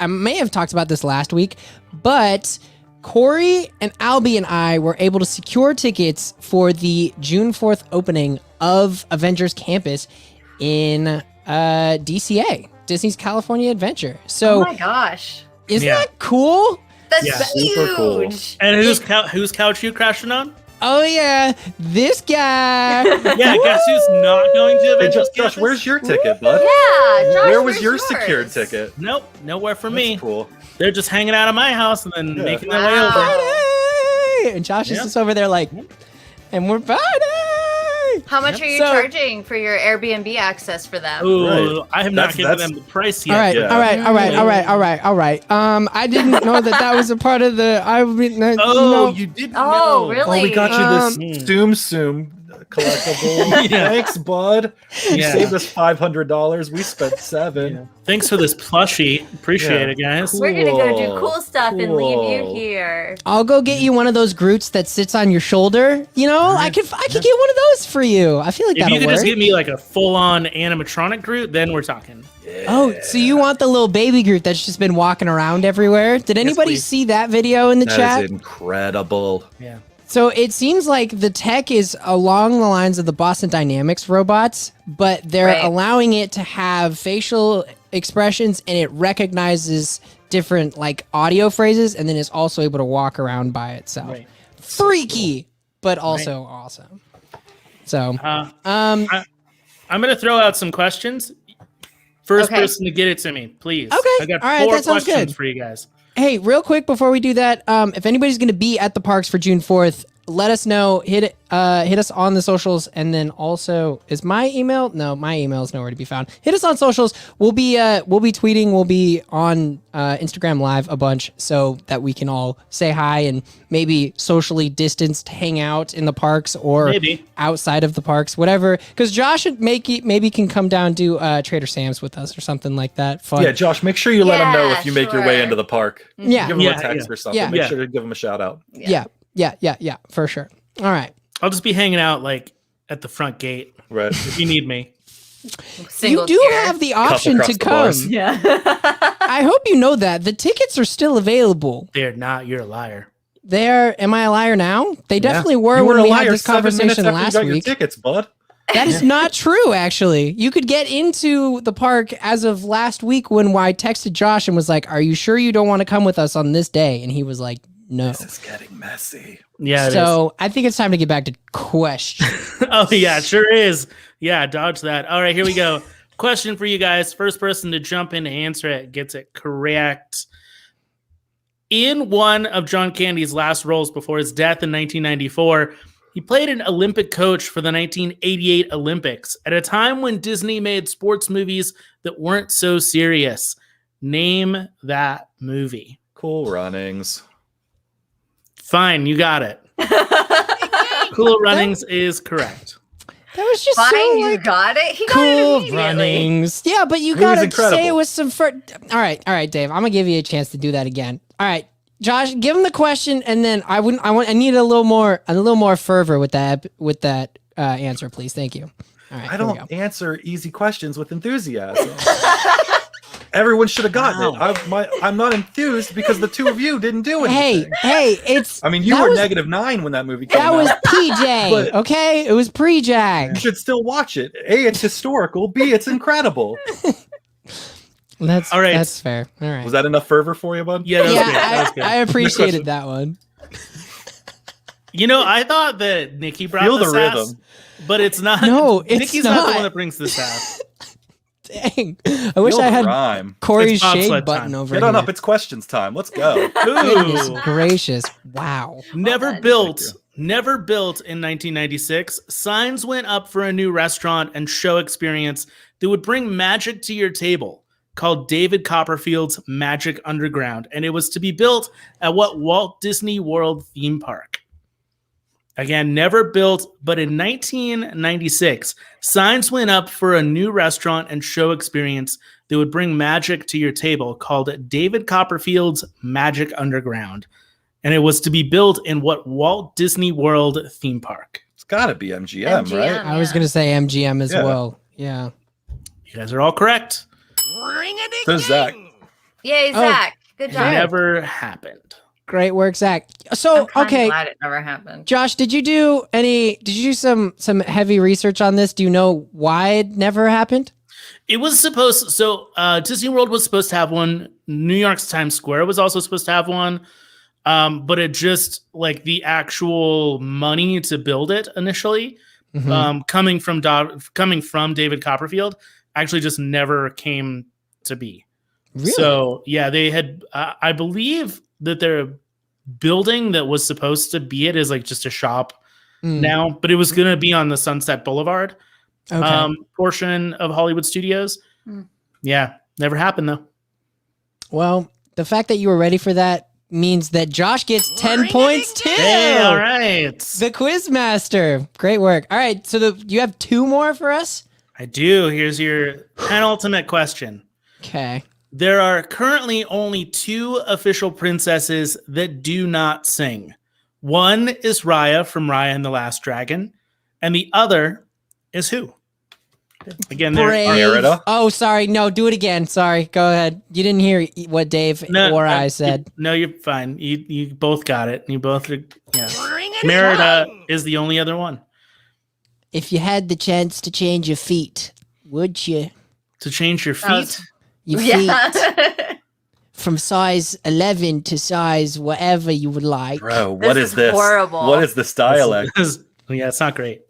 may have talked about this last week, but Corey and Albie and I were able to secure tickets for the June 4th opening of Avengers Campus in DCA, Disney's California Adventure. Oh So my gosh. isn't Yeah. that cool? That's Yeah. Super cool. huge. And whose couch you crashing on? Oh yeah, this guy. Yeah, guess who's not going to Hey, Avengers Josh, Campus? where's your ticket, bud? Yeah. Josh, Where was where's your yours? secured ticket? Nope, nowhere for That's me. cool. They're just hanging out at my house and then Yeah. making their way over. Wow. Hey! And Josh is Yeah. just over there like, And we're party! How much are you So- charging for your Airbnb access for them? Ooh, Right. I have not given That's- them the price yet. All right, Yeah. all right. I didn't know that was a part of the. Oh, you didn't Oh, know. really? Oh, we got you Um, this Zoom collectible. Yeah. Thanks, bud. You Yeah. saved us $500. We spent $7. Yeah. Thanks for this plushie. Appreciate it, guys. We're gonna go do Cool. cool stuff and leave you Cool. here. I'll go get you one of those Groots that sits on your shoulder. You know, I could get one of those for you. I feel like If that'll you could work. just give me like a full-on animatronic Groot, then we're talking. Oh, so you want the little baby Groot that's just been walking around everywhere? Did anybody please. see that video in the That chat? is incredible. Yeah. So it seems like the tech is along the lines of the Boston Dynamics robots, but they're Right. allowing it to have facial expressions and it recognizes different like audio phrases and then is also able to walk around by itself. Right. Freaky, but also awesome. So, I'm gonna throw out some questions. First Okay. person to get it to me, please. Okay. I got All right, 4 that sounds questions good. for you guys. hey, real quick before we do that, if anybody's going to be at the parks for June 4th, let us know. Hit us on the socials, and then also is my email? No, my email is nowhere to be found. Hit us on socials. We'll be tweeting. We'll be on Instagram Live a bunch so that we can all say hi and maybe socially distanced hang out in the parks or Maybe. outside of the parks, whatever. Because Josh maybe can come down to Trader Sam's with us or something like that. Fun. Yeah, Josh, make sure you let them know Yeah, if you make your way sure. into the park. Yeah. Give them Yeah, a text yeah. or something. Yeah. Make Yeah. sure to give them a shout out. Yeah, for sure. All right. I'll just be hanging out like at the front gate Right. if you need me. Single you do tier. have the option across to the come. bars. Yeah. I hope you know that. The tickets are still available. They're not. You're a liar. Am I a liar now? They definitely You were were when a we liar had this 7 minutes conversation after you last got your week. tickets, bud. That is not true, actually. You could get into the park as of last week when I texted Josh and was like, "Are you sure you don't want to come with us on this day?" And he was like, "No." This is getting messy. Yeah. It So I think it's time to get back to questions. is. Oh yeah, it sure is. Yeah, dodge that. All right, here we go. Question for you guys. First person to jump in and answer it gets it correct. In one of John Candy's last roles before his death in 1994, he played an Olympic coach for the 1988 Olympics at a time when Disney made sports movies that weren't so serious. Name that movie. Cool Runnings. Fine, you got it. Cool Runnings is correct. That was just Fine, so you like got it. He got it cool immediately. runnings. Yeah, but you It was gotta incredible. say it was some. All right, Dave. I'm gonna give you a chance to do that again. All right, Josh, give him the question, and then I need a little more fervor with that answer, please. Thank you. All right, I here we don't go. answer easy questions with enthusiasm. Everyone should have gotten it. I'm not enthused because the two of you didn't do anything. Hey, it's. I mean, you that were was- -9 when that movie came That out. was PJ. But- Okay, it was pre-Jag. You should still watch it. A, it's historical. B, it's incredible. That's All right. That's fair. All right. Was that enough fervor for you, bud? Yeah, that was yeah, good. That was good. I appreciated that one. You know, I thought that Nikki brought Feel the the sass, rhythm. but it's not. No, it's Nikki's not the not. one that brings the sass. Dang, I wish Feel I the had rhyme. Corey's It's bobsled shade button time. over Get here. on up. It's questions time. Let's go. Goodness Ooh. gracious! Wow. Never done. built. Thank Never built in 1996. Signs went up for a new restaurant and show experience that would bring magic to your table, called David Copperfield's Magic Underground, and it was to be built at what Walt Disney World theme park? Again, never built, but in 1996, signs went up for a new restaurant and show experience that would bring magic to your table, called David Copperfield's Magic Underground, and it was to be built in what Walt Disney World theme park? It's got to be MGM, MGM. right? I was gonna say MGM as Yeah. well. Yeah. You guys are all correct. So Zach. Yay, Oh, Zach. Good job. Never happened. Great work, Zach. I'm So kinda okay, glad it never happened. Josh, did you do some heavy research on this? Do you know why it never happened? It was supposed Disney World was supposed to have one. New York's Times Square was also supposed to have one. But it just like the actual money to build it initially, Mhm. coming from David Copperfield, actually just never came to be. Really? So yeah, they had. I believe that their building that was supposed to be it is like just a shop now, but it was going to be on the Sunset Boulevard Okay. portion of Hollywood Studios. Mm. Yeah, never happened though. Well, the fact that you were ready for that means that Josh gets 10 points too. Hey, all right. The quiz master. Great work. All right, so you have 2 more for us? I do. Here's your penultimate question. Okay. There are currently only 2 official princesses that do not sing. One is Raya from Raya and the Last Dragon, and the other is who? Again, there Brave. are Merida? Oh, sorry. No, do it again. Sorry. Go ahead. You didn't hear what Dave or I said. No, you're fine. You both got it. You both are, yeah. Merida is the only other one. If you had the chance to change your feet, would you? To change your That feet? was- Your feet Yeah. from size 11 to size whatever you would like. Bro, what This is is this? horrible. What is this dialect? Yeah, it's not great.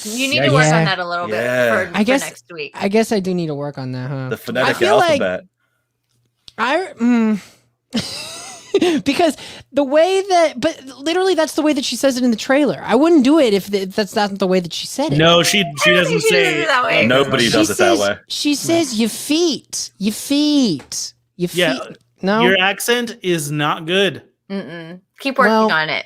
You need to work Yeah. on that a little bit Yeah. for, I guess- for next week. I guess I do need to work on that, huh? The phonetic I feel like- alphabet. Because the way that, but literally that's the way that she says it in the trailer. I wouldn't do it if that's not the way that she said it. No, she doesn't she say does it that way. Nobody She does it that way. She says your feet, your feet, your feet. Yeah, No, your accent is not good. Mm-mm. Keep working Well, on it.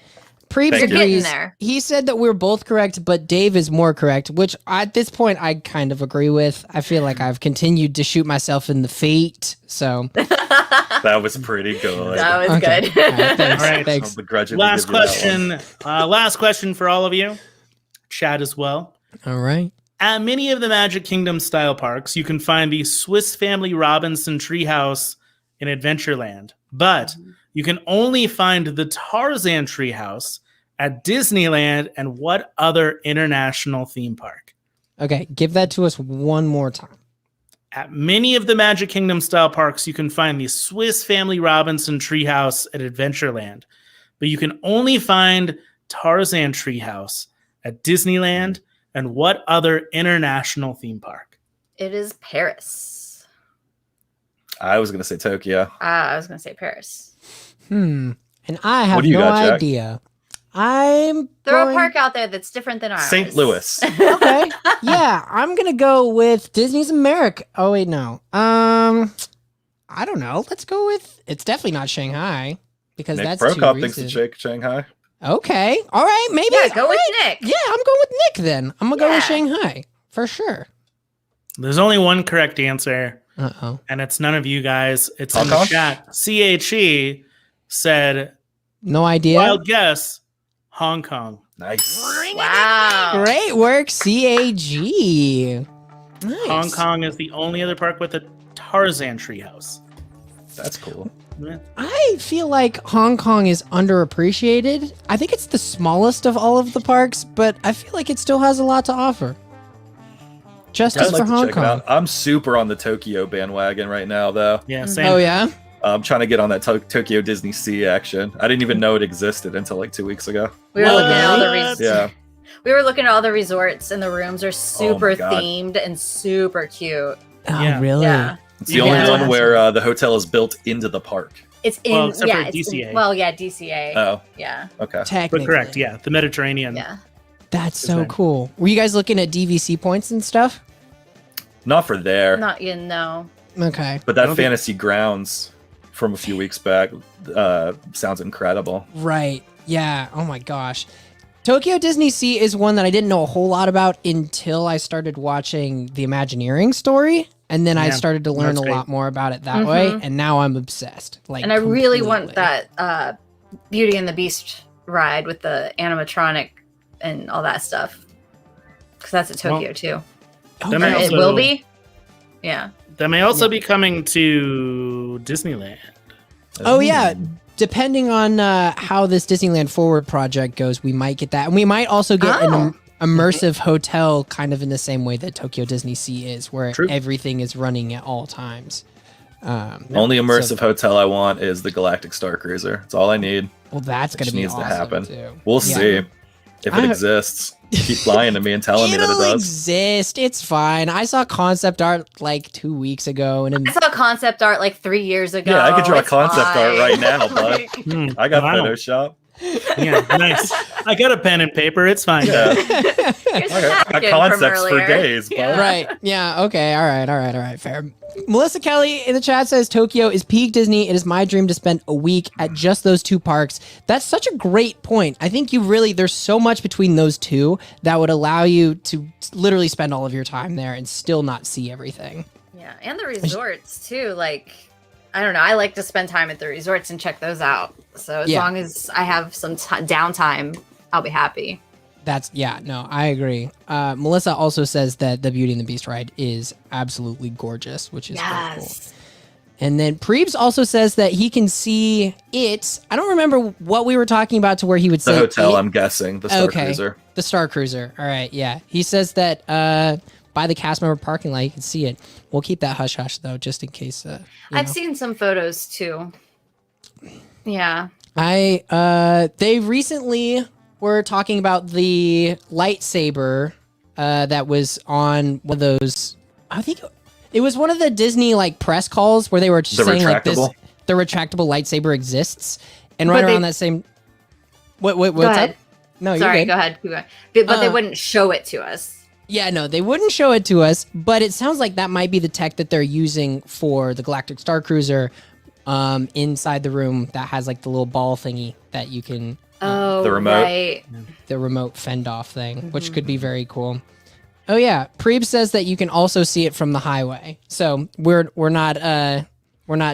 Preebs Thank you. You're getting agrees. there. He said that we're both correct, but Dave is more correct, which at this point I kind of agree with. I feel like I've continued to shoot myself in the feet. So That was pretty good. That was okay. good. All right, thanks. All right. Thanks. I'll begrudgingly Last give you that one. question. Last question for all of you. Chat as well. All right. At many of the Magic Kingdom style parks, you can find the Swiss Family Robinson treehouse in Adventureland, but you can only find the Tarzan treehouse at Disneyland and what other international theme park? Okay, give that to us one more time. At many of the Magic Kingdom style parks, you can find the Swiss Family Robinson treehouse at Adventureland, but you can only find Tarzan treehouse at Disneyland and what other international theme park? It is Paris. I was gonna say Tokyo. I was going to say Paris. And I have What do you no got, Jack? idea. I'm Throw going- a park out there that's different than ours. St. Louis. Okay. Yeah, I'm gonna go with Disney's America. Oh wait, no. I don't know. Let's go with. It's definitely not Shanghai because Nick that's Prokop too thinks recent. it's Shanghai. Okay. All right. Maybe. Yeah, go all with right. Nick. Yeah, I'm going with Nick then. I'm gonna go with Yeah. Shanghai for sure. There's only one correct answer, Uh-oh. and it's none of you guys. It's Hong in the Kong? chat. CHE said, No idea. wild guess, Hong Kong. Nice. Wow. Great work, CAG. Nice. Hong Kong is the only other park with a Tarzan treehouse. That's cool. Yeah. I feel like Hong Kong is underappreciated. I think it's the smallest of all of the parks, but I feel like it still has a lot to offer. Justice I'd like for to Hong check it Kong. out. I'm super on the Tokyo bandwagon right now, though. Yeah, same. Oh yeah. I'm trying to get on that Tokyo Disney Sea action. I didn't even know it existed until like 2 weeks ago. We were looking at all the What? Yeah. We were looking at all the resorts, and the rooms are super God. themed and super cute. Oh Yeah. really? Yeah, It's the You only can- one where the hotel is built into the park. it's in. Well, except for yeah, it's DCA. well, yeah, DCA. Oh, Yeah, okay. Technically. But correct, yeah. The Mediterranean. yeah. That's so Interesting. cool. Were you guys looking at DVC points and stuff? Not for there, Not you know. Okay. but I that don't think- Fantasy Grounds from a few weeks back sounds incredible. Right. Yeah. Oh my gosh. Tokyo Disney Sea is one that I didn't know a whole lot about until I started watching the Imagineering story. And then I Yeah, started to learn that's a great. lot more about it that way. Mhm. And now I'm obsessed. Like, And I really completely. want that Beauty and the Beast ride with the animatronic and all that stuff. Because that's at Tokyo too. Oh, That Or may wow. it also- will be. Yeah. That may also Yeah. be coming to Disneyland. Oh yeah. Depending on how this Disneyland Forward project goes, we might get that, and we might also get an Oh. immersive hotel, kind of in the same way that Tokyo Disney Sea is, where True. everything is running at all times. Only immersive So- hotel I want is the Galactic Star Cruiser. That's all I need. Well, that's It gonna just be needs to awesome happen. too. We'll Yeah. see if I- it exists. Keep lying to me and telling me that it It'll does. exist. It's fine. I saw concept art like 2 weeks ago, and I saw concept art like 3 years ago. Yeah, I could draw It's concept art fine. right now, bud. Like, Hmm, I got wow. Photoshop. Yeah, nice. I got a pen and paper. It's fine. Yeah. Here's the Got napkin from concepts for earlier. days, bud. Yeah. Right. Yeah. Okay. All right. Fair. Melissa Kelly in the chat says Tokyo is peak Disney. It is my dream to spend a week at just those two parks. That's such a great point. I think there's so much between those two that would allow you to literally spend all of your time there and still not see everything. Yeah, and the resorts too. Like, I don't know. I like to spend time at the resorts and check those out. So as long as I have some downtime, I'll be happy. I agree. Melissa also says that the Beauty and the Beast ride is absolutely gorgeous, which is very cool. And then Preebs also says that he can see it. I don't remember what we were talking about to where he would say The hotel, it. I'm guessing. The Star Cruiser. The Star Cruiser. All right, yeah. He says that by the cast member parking lot, you can see it. We'll keep that hush-hush, though, just in case. I've seen some photos, too. Yeah. They recently were talking about the lightsaber that was on one of those. I think it was one of the Disney like press calls where they were saying like the retractable lightsaber exists, and right around that same. What's up? No, sorry. you're good. Go ahead. Keep going. But they wouldn't show it to us. Yeah, no, they wouldn't show it to us, but it sounds like that might be the tech that they're using for the Galactic Star Cruiser inside the room that has like the little ball thingy that you can. Oh, the remote. Right. The remote fend off thing, which could be very cool. Oh yeah, Preeb says that you can also see it from the highway. So we're not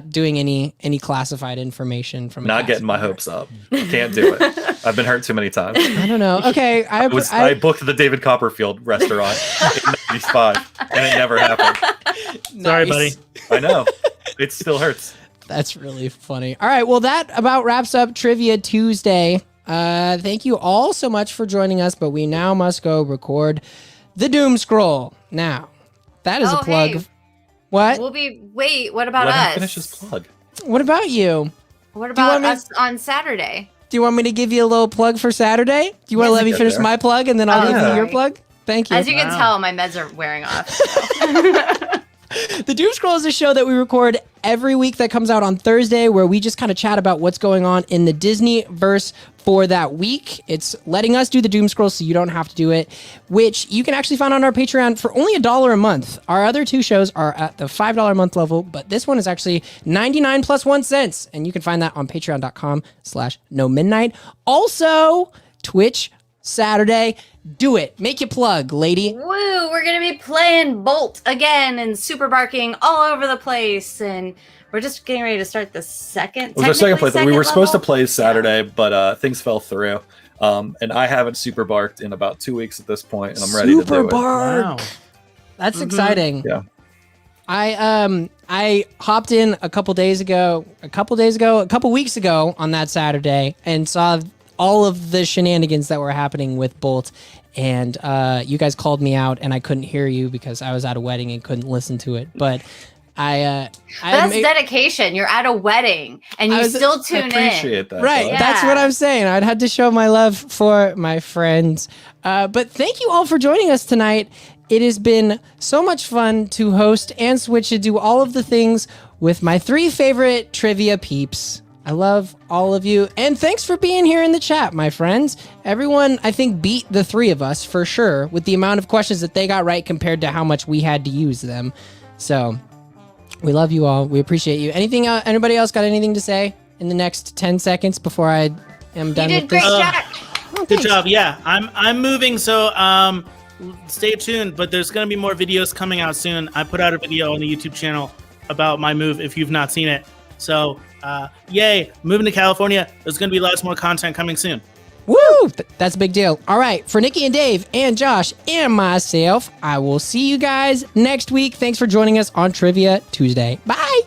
doing any classified information from. Not getting my hopes up. Can't do it. I've been hurt too many times. I don't know. Okay, I booked the David Copperfield restaurant in '95, and it never happened. Sorry, buddy. I know. It still hurts. That's really funny. All right, well that about wraps up Trivia Tuesday. Thank you all so much for joining us, but we now must go record the Doom Scroll. Now, that is a plug. Hey. What? Wait, what about Let us? him finish his plug. What about you? What about want me- us on Saturday? Do you want me to give you a little plug for Saturday? Do you want to let me go finish there. my plug and then I'll give you your sorry. plug? Thank you. As you can tell, my meds are wearing off. So. The Doom Scroll is a show that we record every week that comes out on Thursday where we just kind of chat about what's going on in the Disney-verse for that week. It's letting us do the Doom Scroll so you don't have to do it, which you can actually find on our Patreon for only $1 a month. Our other two shows are at the $5 a month level, but this one is actually 99 plus 1 cent, and you can find that on patreon.com/nomidnight. Also, Twitch Saturday. Do it. Make your plug, lady. Woo! We're gonna be playing Bolt again and super barking all over the place, and we're just getting ready to start the second. It was our second playthrough. We were supposed to level. play Saturday, but things fell through. And I haven't super barked in about 2 weeks at this point, and I'm ready to do it. Wow. That's exciting. Yeah. I hopped in a couple weeks ago on that Saturday and saw all of the shenanigans that were happening with Bolt, and you guys called me out and I couldn't hear you because I was at a wedding and couldn't listen to it. But That's dedication. You're at a wedding and you still tune in. Appreciate that. Right, bud. that's what I'm saying. I'd had to show my love for my friends. But thank you all for joining us tonight. It has been so much fun to host and switch to do all of the things with my 3 favorite trivia peeps. I love all of you. And thanks for being here in the chat, my friends. Everyone, I think, beat the 3 of us for sure with the amount of questions that they got right compared to how much we had to use them. So we love you all. We appreciate you. Anybody else got anything to say in the next 10 seconds before I am done You with did great, this? Jack. Good job. Yeah, I'm moving, so stay tuned. But there's gonna be more videos coming out soon. I put out a video on the YouTube channel about my move if you've not seen it. So yay, moving to California. There's gonna be lots more content coming soon. Woo! That's a big deal. All right, for Nikki and Dave and Josh and myself, I will see you guys next week. Thanks for joining us on Trivia Tuesday. Bye!